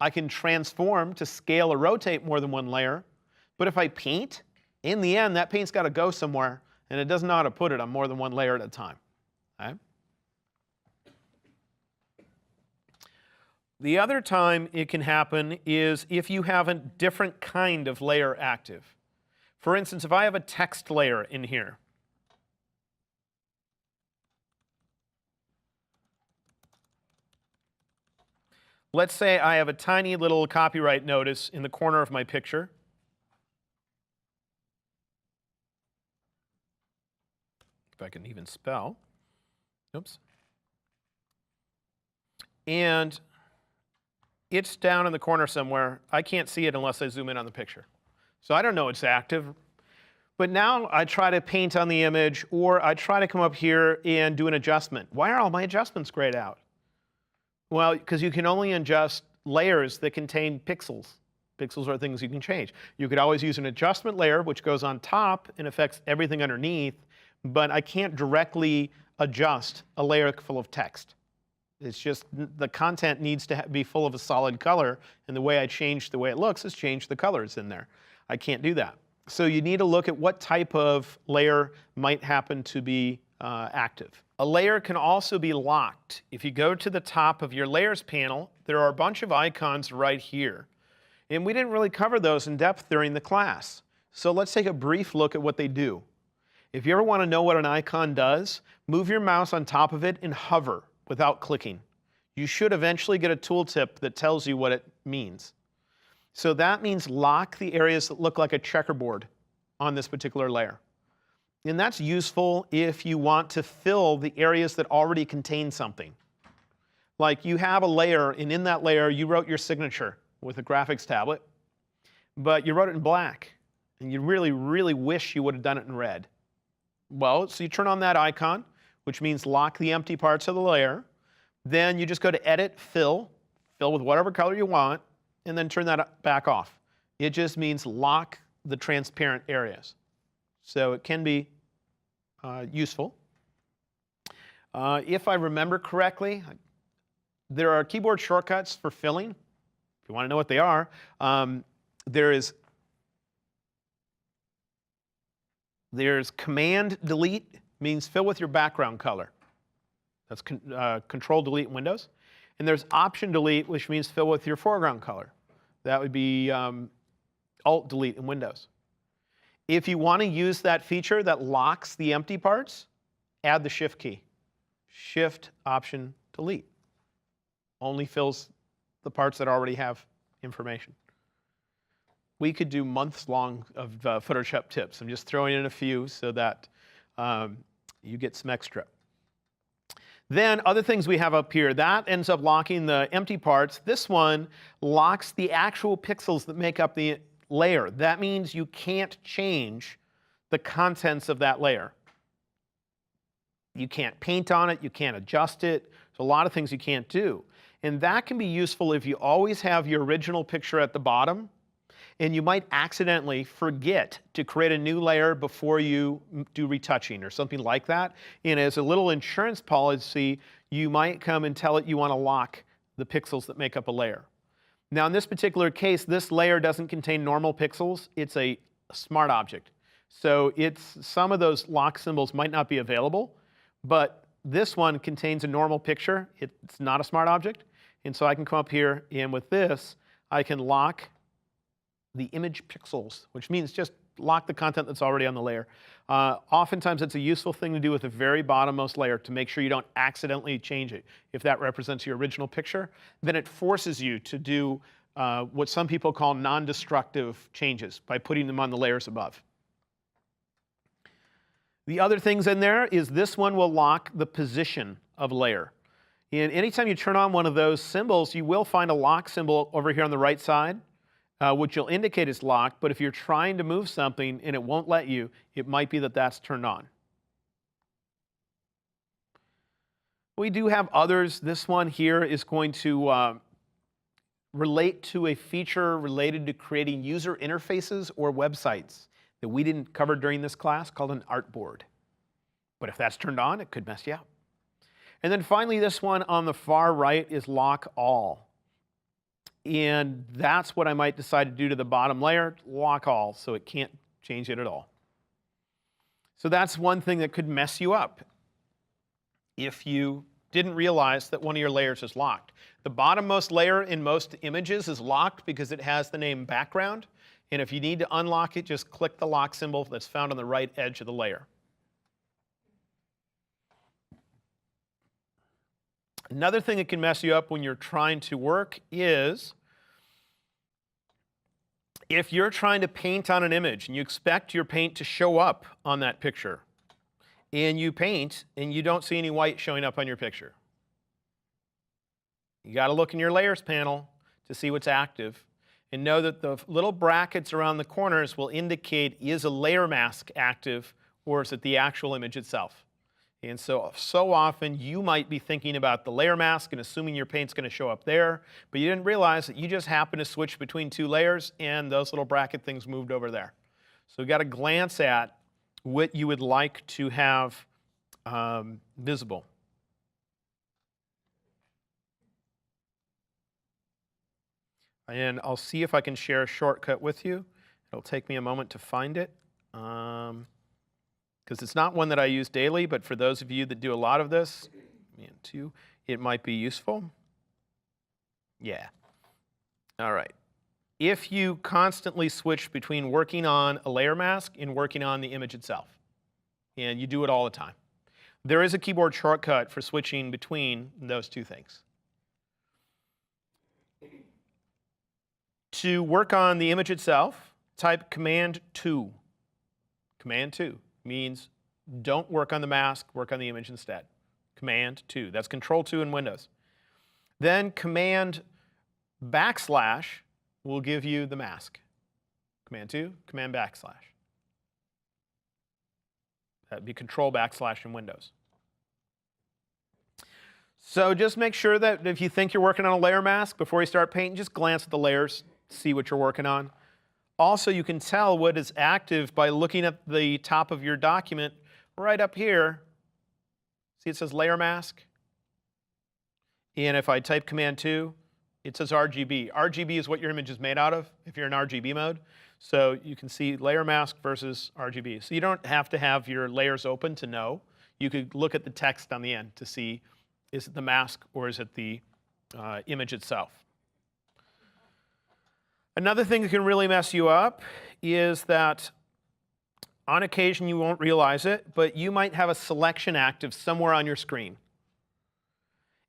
I can transform to scale or rotate more than one layer, but if I paint, in the end, that paint's got to go somewhere, and it doesn't know how to put it on more than one layer at a time. Okay? The other time it can happen is if you have a different kind of layer active. For instance, if I have a text layer in here, let's say I have a tiny little copyright notice in the corner of my picture. If I can even spell. Oops. And it's down in the corner somewhere. I can't see it unless I zoom in on the picture. So I don't know it's active. But now I try to paint on the image, or I try to come up here and do an adjustment. Why are all my adjustments grayed out? Well, because you can only adjust layers that contain pixels. Pixels are things you can change. You could always use an adjustment layer, which goes on top and affects everything underneath, but I can't directly adjust a layer full of text. It's just the content needs to be full of a solid color, and the way I change the way it looks is change the colors in there. I can't do that. So you need to look at what type of layer might happen to be active. A layer can also be locked. If you go to the top of your layers panel, there are a bunch of icons right here. And we didn't really cover those in depth during the class. So let's take a brief look at what they do. If you ever want to know what an icon does, move your mouse on top of it and hover without clicking. You should eventually get a tooltip that tells you what it means. So that means lock the areas that look like a checkerboard on this particular layer. And that's useful if you want to fill the areas that already contain something. Like you have a layer, and in that layer you wrote your signature with a graphics tablet, but you wrote it in black, and you really, really wish you would have done it in red. Well, so you turn on that icon, which means lock the empty parts of the layer. Then you just go to Edit, Fill with whatever color you want, and then turn that back off. It just means lock the transparent areas. So it can be useful. If I remember correctly, there are keyboard shortcuts for filling. If you want to know what they are, there's Command Delete, means fill with your background color. That's Control Delete in Windows. And there's Option Delete, which means fill with your foreground color. That would be Alt Delete in Windows. If you want to use that feature that locks the empty parts, add the Shift key. Shift, Option, Delete. Only fills the parts that already have information. We could do months long of Photoshop tips. I'm just throwing in a few so that you get some extra. Then other things we have up here, that ends up locking the empty parts. This one locks the actual pixels that make up the layer. That means you can't change the contents of that layer. You can't paint on it, you can't adjust it. There's a lot of things you can't do. And that can be useful if you always have your original picture at the bottom, and you might accidentally forget to create a new layer before you do retouching or something like that. And as a little insurance policy, you might come and tell it you want to lock the pixels that make up a layer. Now in this particular case, this layer doesn't contain normal pixels. It's a smart object. So some of those lock symbols might not be available, but this one contains a normal picture. It's not a smart object. And so I can come up here, and with this, I can lock the image pixels, which means just lock the content that's already on the layer. Oftentimes it's a useful thing to do with the very bottommost layer to make sure you don't accidentally change it. If that represents your original picture, then it forces you to do what some people call non-destructive changes by putting them on the layers above. The other things in there is this one will lock the position of a layer. And anytime you turn on one of those symbols, you will find a lock symbol over here on the right side, which will indicate it's locked. But if you're trying to move something and it won't let you, it might be that that's turned on. We do have others. This one here is going to relate to a feature related to creating user interfaces or websites that we didn't cover during this class, called an artboard. But if that's turned on, it could mess you up. And then finally, this one on the far right is lock all. And that's what I might decide to do to the bottom layer, lock all, so it can't change it at all. So that's one thing that could mess you up if you didn't realize that one of your layers is locked. The bottommost layer in most images is locked because it has the name background. And if you need to unlock it, just click the lock symbol that's found on the right edge of the layer. Another thing that can mess you up when you're trying to work is if you're trying to paint on an image and you expect your paint to show up on that picture, and you paint and you don't see any white showing up on your picture. You got to look in your layers panel to see what's active and know that the little brackets around the corners will indicate, is a layer mask active or is it the actual image itself? And so often you might be thinking about the layer mask and assuming your paint's going to show up there, but you didn't realize that you just happened to switch between two layers and those little bracket things moved over there. So you've got to glance at what you would like to have visible. And I'll see if I can share a shortcut with you. It'll take me a moment to find it. Because it's not one that I use daily, but for those of you that do a lot of this, it might be useful. Yeah. All right. If you constantly switch between working on a layer mask and working on the image itself, and you do it all the time, there is a keyboard shortcut for switching between those two things. To work on the image itself, type Command 2. Command 2 means don't work on the mask, work on the image instead. Command 2. That's Control 2 in Windows. Then Command / will give you the mask. Command 2, Command /. That'd be Control / in Windows. So just make sure that if you think you're working on a layer mask, before you start painting, just glance at the layers, see what you're working on. Also, you can tell what is active by looking at the top of your document right up here. See, it says layer mask. And if I type Command 2, It says RGB. RGB is what your image is made out of if you're in RGB mode. So you can see layer mask versus RGB. So you don't have to have your layers open to know. You could look at the text on the end to see, is it the mask or is it the image itself? Another thing that can really mess you up is that on occasion you won't realize it, but you might have a selection active somewhere on your screen.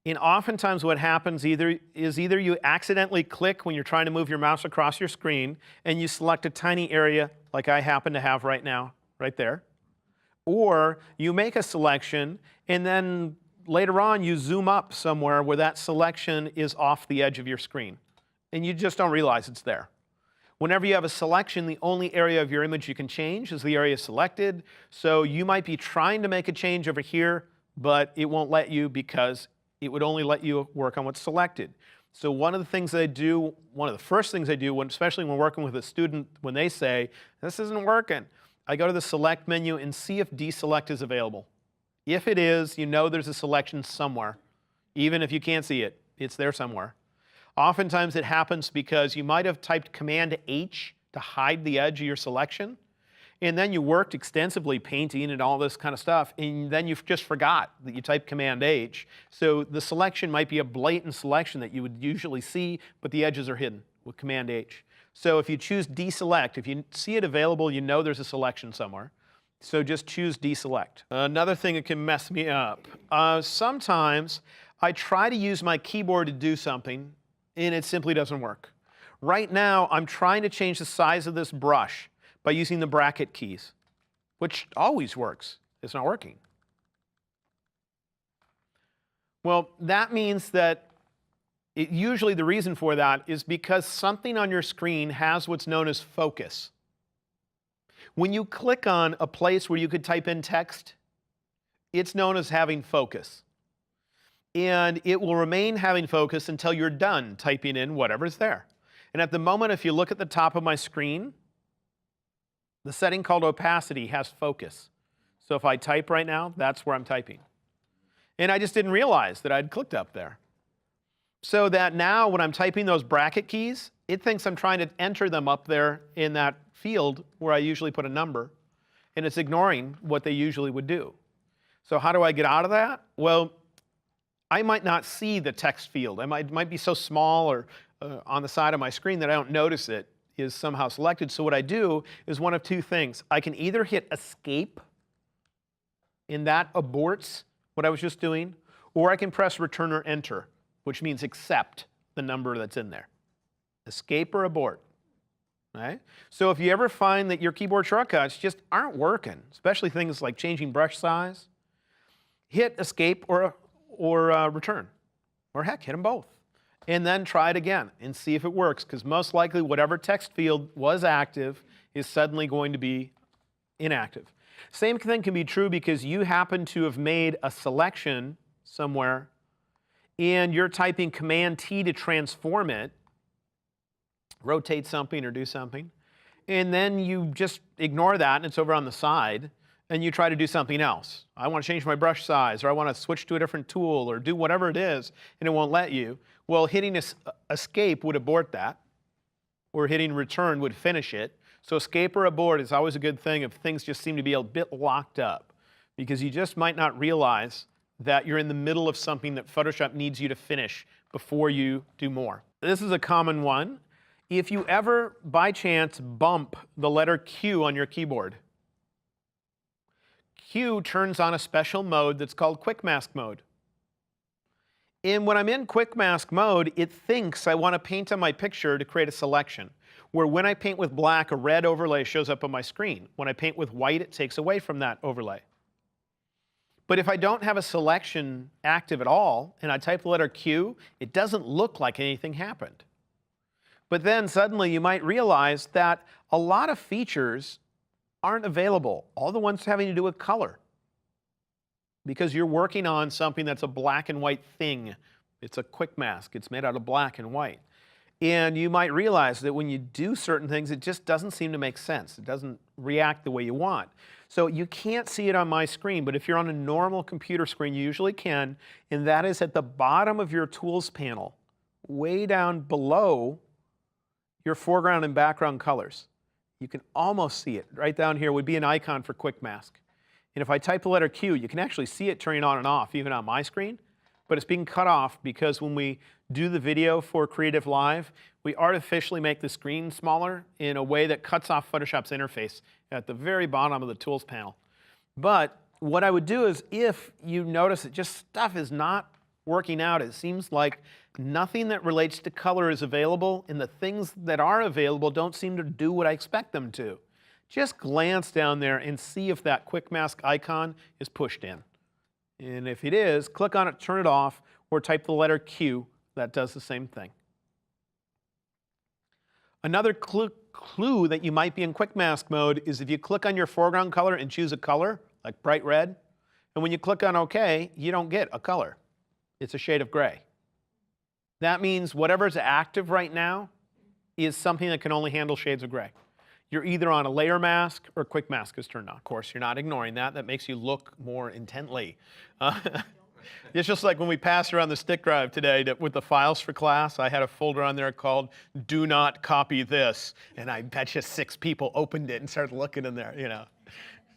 And oftentimes what happens is either you accidentally click when you're trying to move your mouse across your screen and you select a tiny area like I happen to have right now, right there. Or you make a selection and then later on you zoom up somewhere where that selection is off the edge of your screen. And you just don't realize it's there. Whenever you have a selection, the only area of your image you can change is the area selected. So you might be trying to make a change over here, but it won't let you because it would only let you work on what's selected. So one of the things I do, one of the first things I do, especially when working with a student, when they say, this isn't working, I go to the select menu and see if deselect is available. If it is, you know there's a selection somewhere. Even if you can't see it, it's there somewhere. Oftentimes it happens because you might have typed Command H to hide the edge of your selection, and then you worked extensively painting and all this kind of stuff, and then you just forgot that you typed Command H. So the selection might be a blatant selection that you would usually see, but the edges are hidden with Command H. So if you choose deselect, if you see it available, you know there's a selection somewhere. So just choose deselect. Another thing that can mess me up. Sometimes I try to use my keyboard to do something, and it simply doesn't work. Right now, I'm trying to change the size of this brush by using the bracket keys, which always works. It's not working. Well, that means that usually the reason for that is because something on your screen has what's known as focus. When you click on a place where you could type in text, it's known as having focus. And it will remain having focus until you're done typing in whatever's there. And at the moment, if you look at the top of my screen, the setting called opacity has focus. So if I type right now, that's where I'm typing. And I just didn't realize that I'd clicked up there. So that now when I'm typing those bracket keys, it thinks I'm trying to enter them up there in that field where I usually put a number, and it's ignoring what they usually would do. So how do I get out of that? Well, I might not see the text field. It might be so small or on the side of my screen that I don't notice it is somehow selected. So what I do is one of two things. I can either hit escape, and that aborts what I was just doing, or I can press return or enter, which means accept the number that's in there. Escape or abort. Right? So if you ever find that your keyboard shortcuts just aren't working, especially things like changing brush size, hit escape or return. Or heck, hit them both. And then try it again and see if it works, because most likely whatever text field was active is suddenly going to be inactive. Same thing can be true because you happen to have made a selection somewhere and you're typing Command T to transform it, rotate something or do something, and then you just ignore that and it's over on the side, and you try to do something else. I want to change my brush size, or I want to switch to a different tool, or do whatever it is, and it won't let you. Well, hitting escape would abort that, or hitting return would finish it. So escape or abort is always a good thing if things just seem to be a bit locked up, because you just might not realize that you're in the middle of something that Photoshop needs you to finish before you do more. This is a common one. If you ever, by chance, bump the letter Q on your keyboard, Q turns on a special mode that's called Quick Mask mode. And when I'm in Quick Mask mode, it thinks I want to paint on my picture to create a selection, where when I paint with black, a red overlay shows up on my screen. When I paint with white, it takes away from that overlay. But if I don't have a selection active at all, and I type the letter Q, it doesn't look like anything happened. But then suddenly you might realize that a lot of features aren't available, all the ones having to do with color, because you're working on something that's a black and white thing. It's a quick mask. It's made out of black and white. And you might realize that when you do certain things, it just doesn't seem to make sense. It doesn't react the way you want. So you can't see it on my screen, but if you're on a normal computer screen, you usually can, and that is at the bottom of your tools panel, way down below your foreground and background colors. You can almost see it. Right down here would be an icon for Quick Mask. And if I type the letter Q, you can actually see it turning on and off, even on my screen. But it's being cut off because when we do the video for Creative Live, we artificially make the screen smaller in a way that cuts off Photoshop's interface at the very bottom of the Tools panel. But what I would do is, if you notice that just stuff is not working out, it seems like nothing that relates to color is available, and the things that are available don't seem to do what I expect them to. Just glance down there and see if that Quick Mask icon is pushed in. And if it is, click on it, turn it off, or type the letter Q. That does the same thing. Another clue that you might be in Quick Mask mode is if you click on your foreground color and choose a color, like bright red, and when you click on OK, you don't get a color. It's a shade of gray. That means whatever's active right now is something that can only handle shades of gray. You're either on a layer mask or Quick Mask is turned on. Of course, you're not ignoring that. That makes you look more intently. It's just like when we passed around the stick drive today with the files for class, I had a folder on there called "Do Not Copy This," and I bet you 6 people opened it and started looking in there, you know.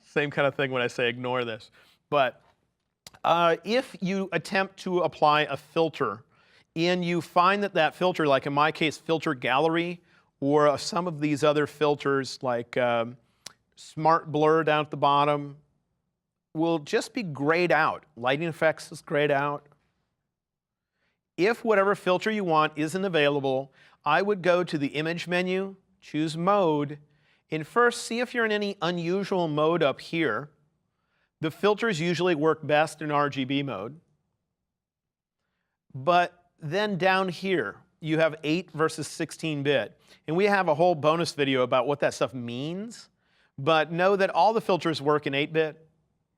Same kind of thing when I say ignore this. But if you attempt to apply a filter and you find that that filter, like in my case, Filter Gallery, or some of these other filters like Smart Blur down at the bottom, will just be grayed out. Lighting effects is grayed out. If whatever filter you want isn't available, I would go to the Image menu, choose Mode, and first see if you're in any unusual mode up here. The filters usually work best in RGB mode. But then down here, you have 8 versus 16-bit. And we have a whole bonus video about what that stuff means. But know that all the filters work in 8-bit,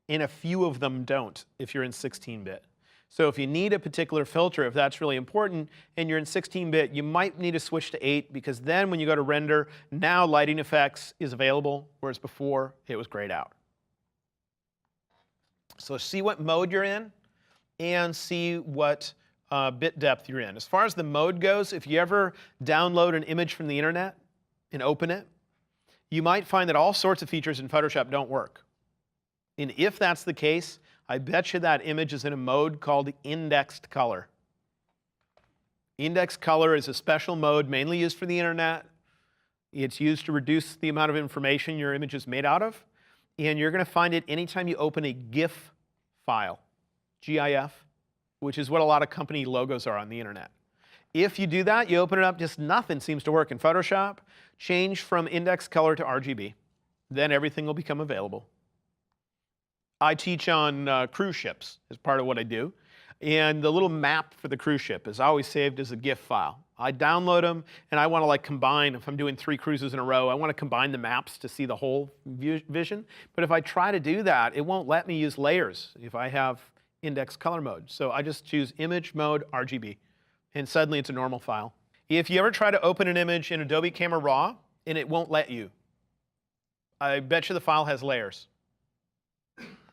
and a few of them don't if you're in 16-bit. So if you need a particular filter, if that's really important, and you're in 16-bit, you might need to switch to 8, because then when you go to render, now lighting effects is available, whereas before it was grayed out. So see what mode you're in, and see what bit depth you're in. As far as the mode goes, if you ever download an image from the internet and open it, you might find that all sorts of features in Photoshop don't work. And if that's the case, I bet you that image is in a mode called indexed color. Indexed color is a special mode mainly used for the internet. It's used to reduce the amount of information your image is made out of. And you're going to find it anytime you open a GIF file, GIF, which is what a lot of company logos are on the internet. If you do that, you open it up, just nothing seems to work in Photoshop. Change from indexed color to RGB. Then everything will become available. I teach on cruise ships as part of what I do. And the little map for the cruise ship is always saved as a GIF file. I download them, and I want to combine, if I'm doing 3 cruises in a row, I want to combine the maps to see the whole vision. But if I try to do that, it won't let me use layers if I have index color mode. So I just choose Image Mode RGB, and suddenly it's a normal file. If you ever try to open an image in Adobe Camera Raw, and it won't let you, I bet you the file has layers.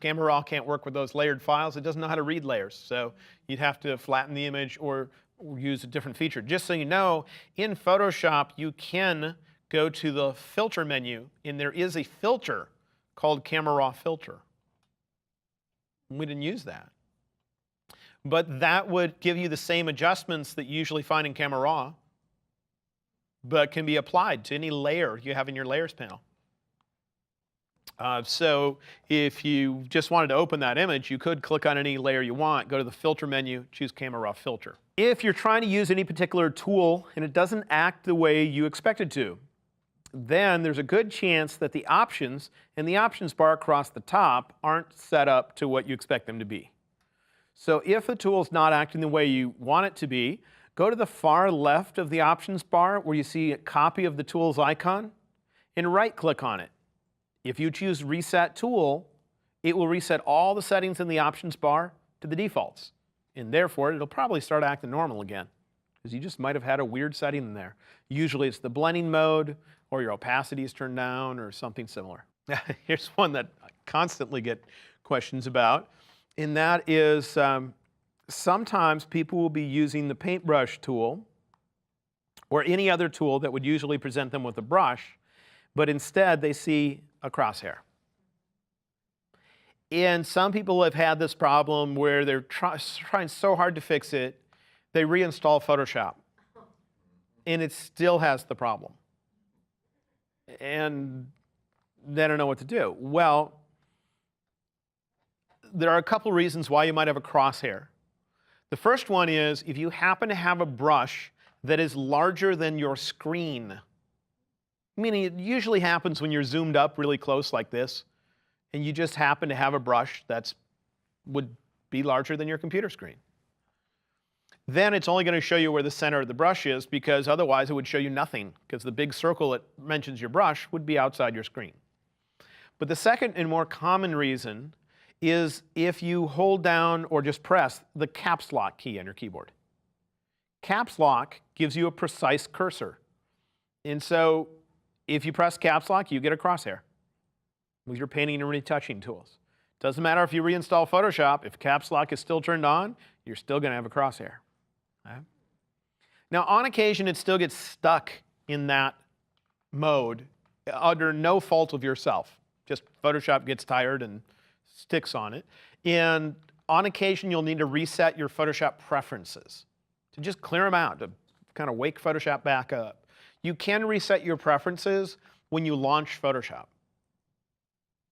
Camera Raw can't work with those layered files. It doesn't know how to read layers. So you'd have to flatten the image or use a different feature. Just so you know, in Photoshop, you can go to the Filter menu, and there is a filter called Camera Raw Filter. We didn't use that. But that would give you the same adjustments that you usually find in Camera Raw, but can be applied to any layer you have in your Layers panel. So if you just wanted to open that image, you could click on any layer you want, go to the Filter menu, choose Camera Raw Filter. If you're trying to use any particular tool and it doesn't act the way you expect it to, then there's a good chance that the options and the options bar across the top aren't set up to what you expect them to be. So if the tool's not acting the way you want it to be, go to the far left of the options bar where you see a copy of the tool's icon and right-click on it. If you choose Reset Tool, it will reset all the settings in the options bar to the defaults. And therefore, it'll probably start acting normal again, because you just might have had a weird setting in there. Usually it's the blending mode, or your opacity is turned down, or something similar. Here's one that I constantly get questions about, and that is sometimes people will be using the paintbrush tool, or any other tool that would usually present them with a brush, but instead they see a crosshair. And some people have had this problem where they're trying so hard to fix it, they reinstall Photoshop, and it still has the problem. And they don't know what to do. Well, there are a couple reasons why you might have a crosshair. The first one is if you happen to have a brush that is larger than your screen, meaning it usually happens when you're zoomed up really close like this, and you just happen to have a brush that would be larger than your computer screen. Then it's only going to show you where the center of the brush is, because otherwise it would show you nothing, because the big circle that mentions your brush would be outside your screen. But the second and more common reason is if you hold down or just press the caps lock key on your keyboard. Caps lock gives you a precise cursor. And so if you press caps lock, you get a crosshair with your painting and retouching tools. Doesn't matter if you reinstall Photoshop, if caps lock is still turned on, you're still going to have a crosshair. Okay? Now, on occasion, it still gets stuck in that mode under no fault of yourself. Just Photoshop gets tired and sticks on it. And on occasion, you'll need to reset your Photoshop preferences to just clear them out, to kind of wake Photoshop back up. You can reset your preferences when you launch Photoshop.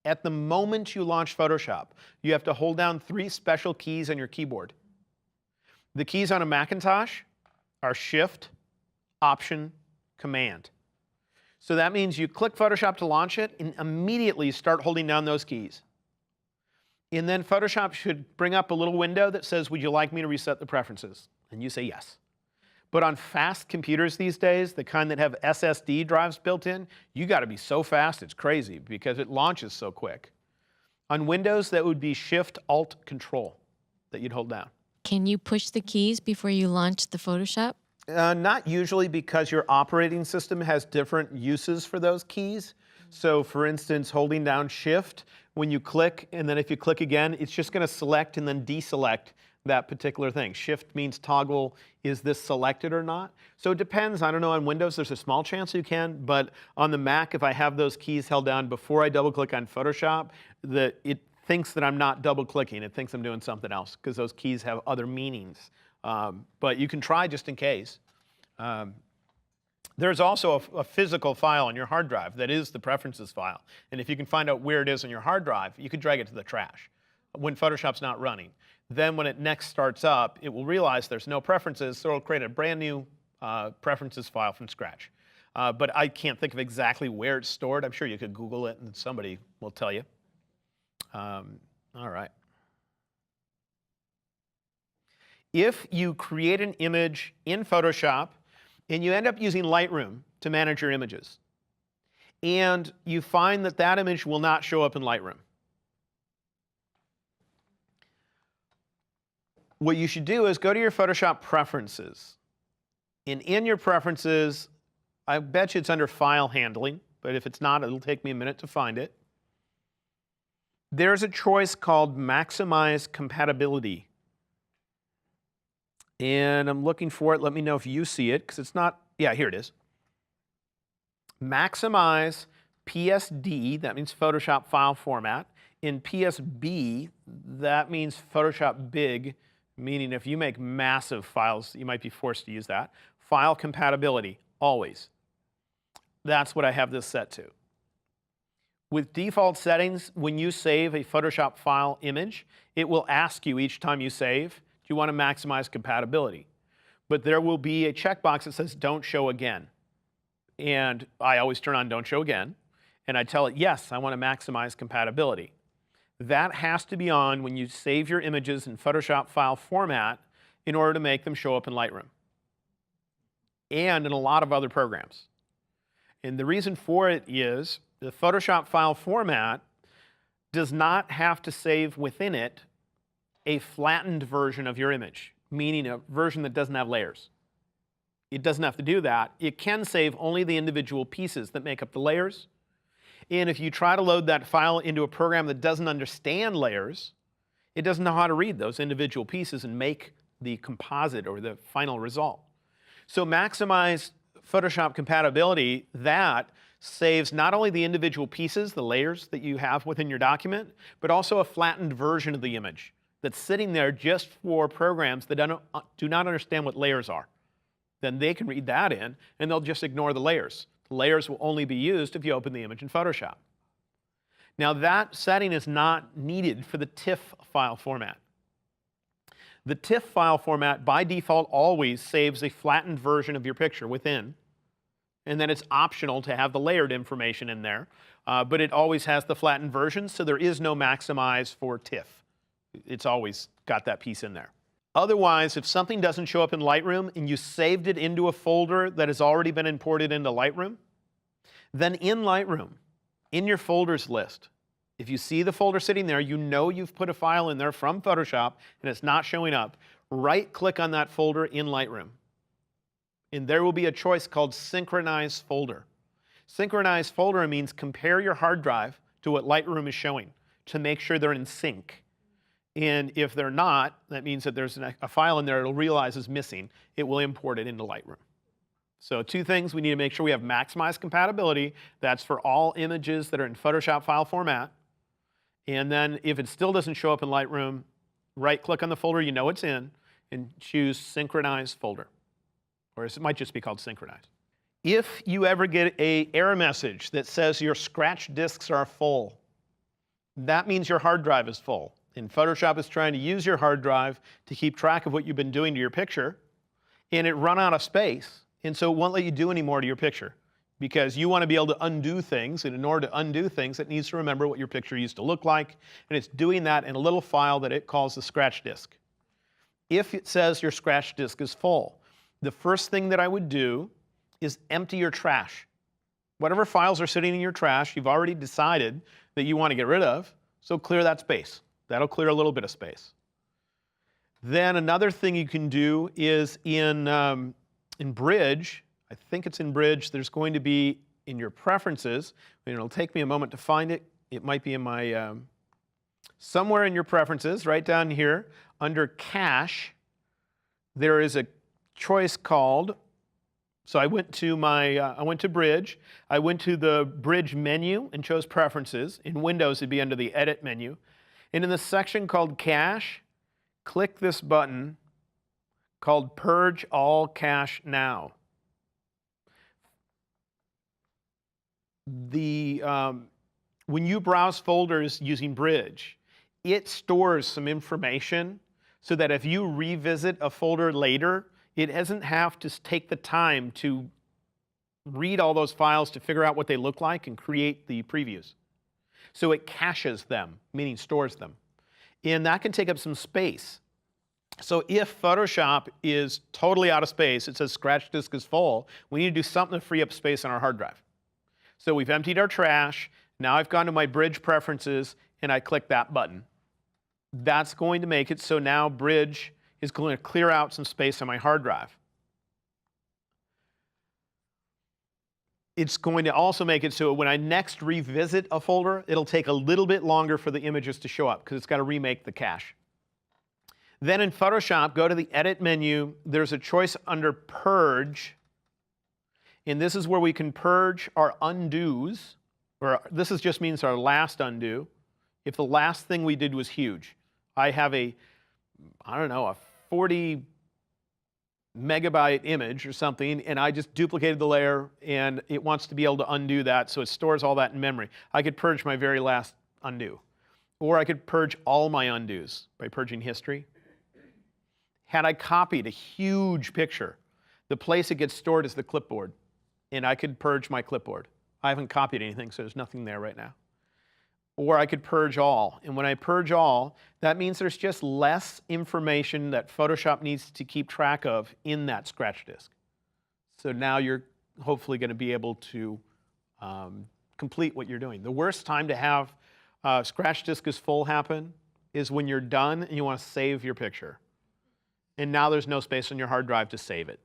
At the moment you launch Photoshop, you have to hold down 3 special keys on your keyboard. The keys on a Macintosh are Shift, Option, Command. So that means you click Photoshop to launch it, and immediately start holding down those keys. And then Photoshop should bring up a little window that says, would you like me to reset the preferences? And you say yes. But on fast computers these days, the kind that have SSD drives built in, you got to be so fast it's crazy because it launches so quick. On Windows, that would be Shift, Alt, Control that you'd hold down. Can you push the keys before you launch the Photoshop? Not usually, because your operating system has different uses for those keys. So for instance, holding down Shift, when you click, and then if you click again, it's just going to select and then deselect that particular thing. Shift means toggle, is this selected or not? So it depends. I don't know, on Windows there's a small chance you can, but on the Mac, if I have those keys held down before I double click on Photoshop, it thinks that I'm not double clicking. It thinks I'm doing something else because those keys have other meanings. But you can try just in case. There's also a physical file on your hard drive that is the preferences file. And if you can find out where it is on your hard drive, you could drag it to the trash when Photoshop's not running. Then when it next starts up, it will realize there's no preferences, so it'll create a brand new preferences file from scratch. But I can't think of exactly where it's stored. I'm sure you could Google it and somebody will tell you. All right. If you create an image in Photoshop and you end up using Lightroom to manage your images, and you find that that image will not show up in Lightroom, what you should do is go to your Photoshop preferences. And in your preferences, I bet you it's under File Handling, but if it's not, it'll take me a minute to find it. There's a choice called Maximize Compatibility. And I'm looking for it. Let me know if you see it, because it's not, yeah, here it is. Maximize PSD, that means Photoshop file format. In PSB, that means Photoshop Big, meaning if you make massive files, you might be forced to use that. File compatibility, always. That's what I have this set to. With default settings, when you save a Photoshop file image, it will ask you each time you save, do you want to maximize compatibility? But there will be a checkbox that says don't show again. And I always turn on don't show again. And I tell it, yes, I want to maximize compatibility. That has to be on when you save your images in Photoshop file format in order to make them show up in Lightroom and in a lot of other programs. And the reason for it is the Photoshop file format does not have to save within it a flattened version of your image, meaning a version that doesn't have layers. It doesn't have to do that. It can save only the individual pieces that make up the layers. And if you try to load that file into a program that doesn't understand layers, it doesn't know how to read those individual pieces and make the composite or the final result. So maximize Photoshop compatibility, that saves not only the individual pieces, the layers that you have within your document, but also a flattened version of the image that's sitting there just for programs that do not understand what layers are. Then they can read that in, and they'll just ignore the layers. The layers will only be used if you open the image in Photoshop. Now, that setting is not needed for the TIFF file format. The TIFF file format, by default, always saves a flattened version of your picture within, and then it's optional to have the layered information in there, but it always has the flattened version, so there is no maximize for TIFF. It's always got that piece in there. Otherwise, if something doesn't show up in Lightroom and you saved it into a folder that has already been imported into Lightroom, then in Lightroom, in your folders list, if you see the folder sitting there, you know you've put a file in there from Photoshop and it's not showing up, right-click on that folder in Lightroom. And there will be a choice called Synchronize Folder. Synchronize Folder means compare your hard drive to what Lightroom is showing to make sure they're in sync. And if they're not, that means that there's a file in there it'll realize is missing. It will import it into Lightroom. So two things, we need to make sure we have maximized compatibility. That's for all images that are in Photoshop file format. And then if it still doesn't show up in Lightroom, right-click on the folder you know it's in and choose Synchronize Folder. Or it might just be called Synchronize. If you ever get an error message that says your scratch disks are full, that means your hard drive is full. And Photoshop is trying to use your hard drive to keep track of what you've been doing to your picture, and it run out of space, and so it won't let you do any more to your picture because you want to be able to undo things, and in order to undo things, it needs to remember what your picture used to look like, and it's doing that in a little file that it calls the scratch disk. If it says your scratch disk is full, the first thing that I would do is empty your trash. Whatever files are sitting in your trash, you've already decided that you want to get rid of, so clear that space. That'll clear a little bit of space. Then another thing you can do is in Bridge, I think it's in Bridge, there's going to be in your preferences, and it'll take me a moment to find it. It might be in my, somewhere in your preferences, right down here, under Cache, there is a choice called, so I went to Bridge, I went to the Bridge menu and chose Preferences. In Windows, it'd be under the Edit menu. And in the section called Cache, click this button called Purge All Cache Now. When you browse folders using Bridge, it stores some information so that if you revisit a folder later, it doesn't have to take the time to read all those files to figure out what they look like and create the previews. So it caches them, meaning stores them. And that can take up some space. So if Photoshop is totally out of space, it says scratch disk is full, we need to do something to free up space on our hard drive. So we've emptied our trash. Now I've gone to my Bridge preferences and I click that button. That's going to make it so now Bridge is going to clear out some space on my hard drive. It's going to also make it so when I next revisit a folder, it'll take a little bit longer for the images to show up because it's got to remake the cache. Then in Photoshop, go to the Edit menu. There's a choice under Purge. And this is where we can purge our undos, or this just means our last undo, if the last thing we did was huge. I have a 40 megabyte image or something, and I just duplicated the layer, and it wants to be able to undo that, so it stores all that in memory. I could purge my very last undo. Or I could purge all my undos by purging history. Had I copied a huge picture, the place it gets stored is the clipboard, and I could purge my clipboard. I haven't copied anything, so there's nothing there right now. Or I could purge all, and when I purge all, that means there's just less information that Photoshop needs to keep track of in that scratch disk. So now you're hopefully going to be able to complete what you're doing. The worst time to have scratch disk is full happen is when you're done and you want to save your picture. And now there's no space on your hard drive to save it.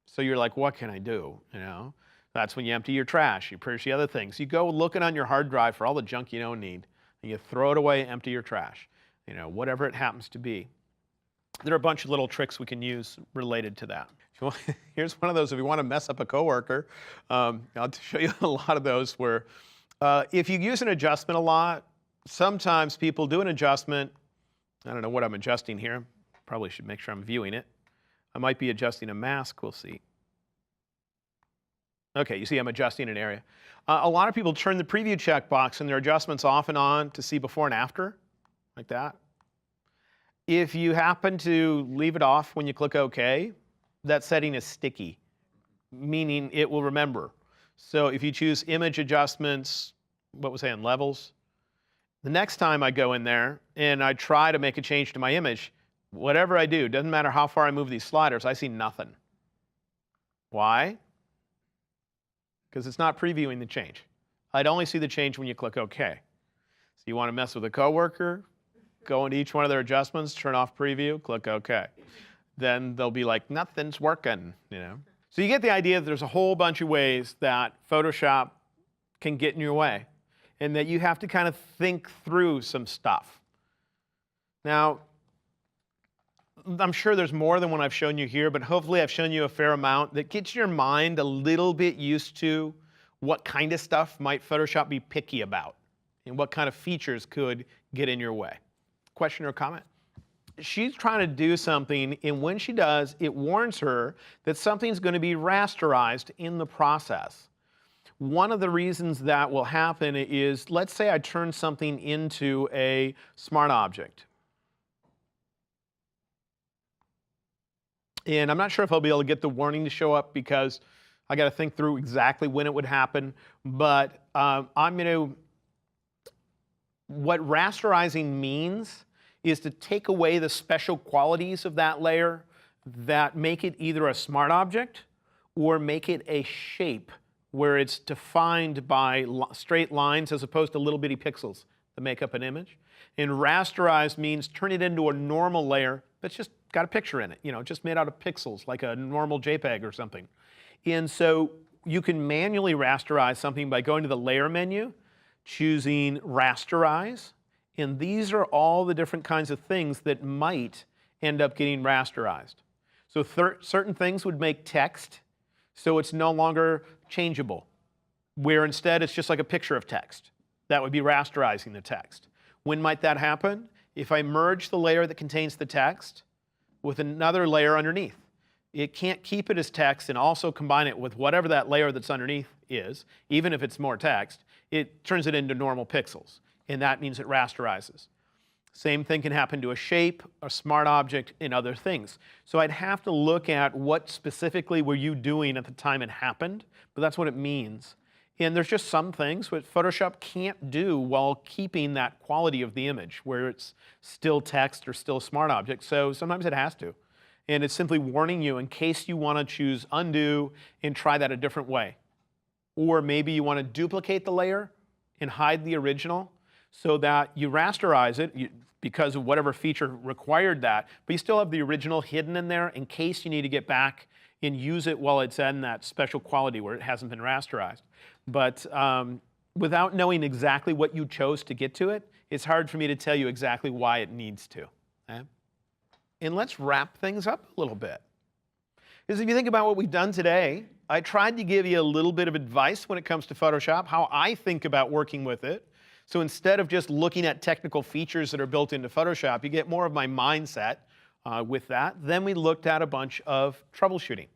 So you're like, what can I do? You know? That's when you empty your trash, you purge the other things. You go looking on your hard drive for all the junk you don't need, and you throw it away, empty your trash, you know, whatever it happens to be. there are a bunch of little tricks we can use related to that. Here's one of those if you want to mess up a coworker. I'll show you a lot of those where if you use an adjustment a lot, sometimes people do an adjustment. I don't know what I'm adjusting here. Probably should make sure I'm viewing it. I might be adjusting a mask. We'll see. Okay, you see I'm adjusting an area. A lot of people turn the preview checkbox and their adjustments off and on to see before and after, like that. If you happen to leave it off when you click OK, that setting is sticky, meaning it will remember. So if you choose image adjustments, what was I in, levels? The next time I go in there and I try to make a change to my image, whatever I do, doesn't matter how far I move these sliders, I see nothing. Why? Because it's not previewing the change. I'd only see the change when you click OK. So you want to mess with a coworker, go into each one of their adjustments, turn off preview, click OK. Then they'll be like, nothing's working, you know. So you get the idea that there's a whole bunch of ways that Photoshop can get in your way and that you have to kind of think through some stuff. Now, I'm sure there's more than what I've shown you here, but hopefully I've shown you a fair amount that gets your mind a little bit used to what kind of stuff might Photoshop be picky about and what kind of features could get in your way. Question or comment? She's trying to do something, and when she does, it warns her that something's going to be rasterized in the process. One of the reasons that will happen is, let's say I turn something into a smart object. And I'm not sure if I'll be able to get the warning to show up because I got to think through exactly when it would happen. But what rasterizing means is to take away the special qualities of that layer that make it either a smart object or make it a shape where it's defined by straight lines as opposed to little bitty pixels that make up an image. And rasterize means turn it into a normal layer that's just got a picture in it, you know, just made out of pixels, like a normal JPEG or something. And so you can manually rasterize something by going to the Layer menu, choosing Rasterize, and these are all the different kinds of things that might end up getting rasterized. So certain things would make text so it's no longer changeable, where instead it's just like a picture of text. That would be rasterizing the text. When might that happen? If I merge the layer that contains the text with another layer underneath. It can't keep it as text and also combine it with whatever that layer that's underneath is, even if it's more text. It turns it into normal pixels, and that means it rasterizes. Same thing can happen to a shape, a smart object, and other things. So I'd have to look at what specifically were you doing at the time it happened, but that's what it means. And there's just some things that Photoshop can't do while keeping that quality of the image, where it's still text or still a smart object. So sometimes it has to. And it's simply warning you in case you want to choose undo and try that a different way. Or maybe you want to duplicate the layer and hide the original so that you rasterize it because of whatever feature required that, but you still have the original hidden in there in case you need to get back and use it while it's in that special quality where it hasn't been rasterized. But without knowing exactly what you chose to get to it, it's hard for me to tell you exactly why it needs to. Okay? And let's wrap things up a little bit. Because if you think about what we've done today, I tried to give you a little bit of advice when it comes to Photoshop, how I think about working with it. So instead of just looking at technical features that are built into Photoshop, you get more of my mindset with that. Then we looked at a bunch of troubleshooting.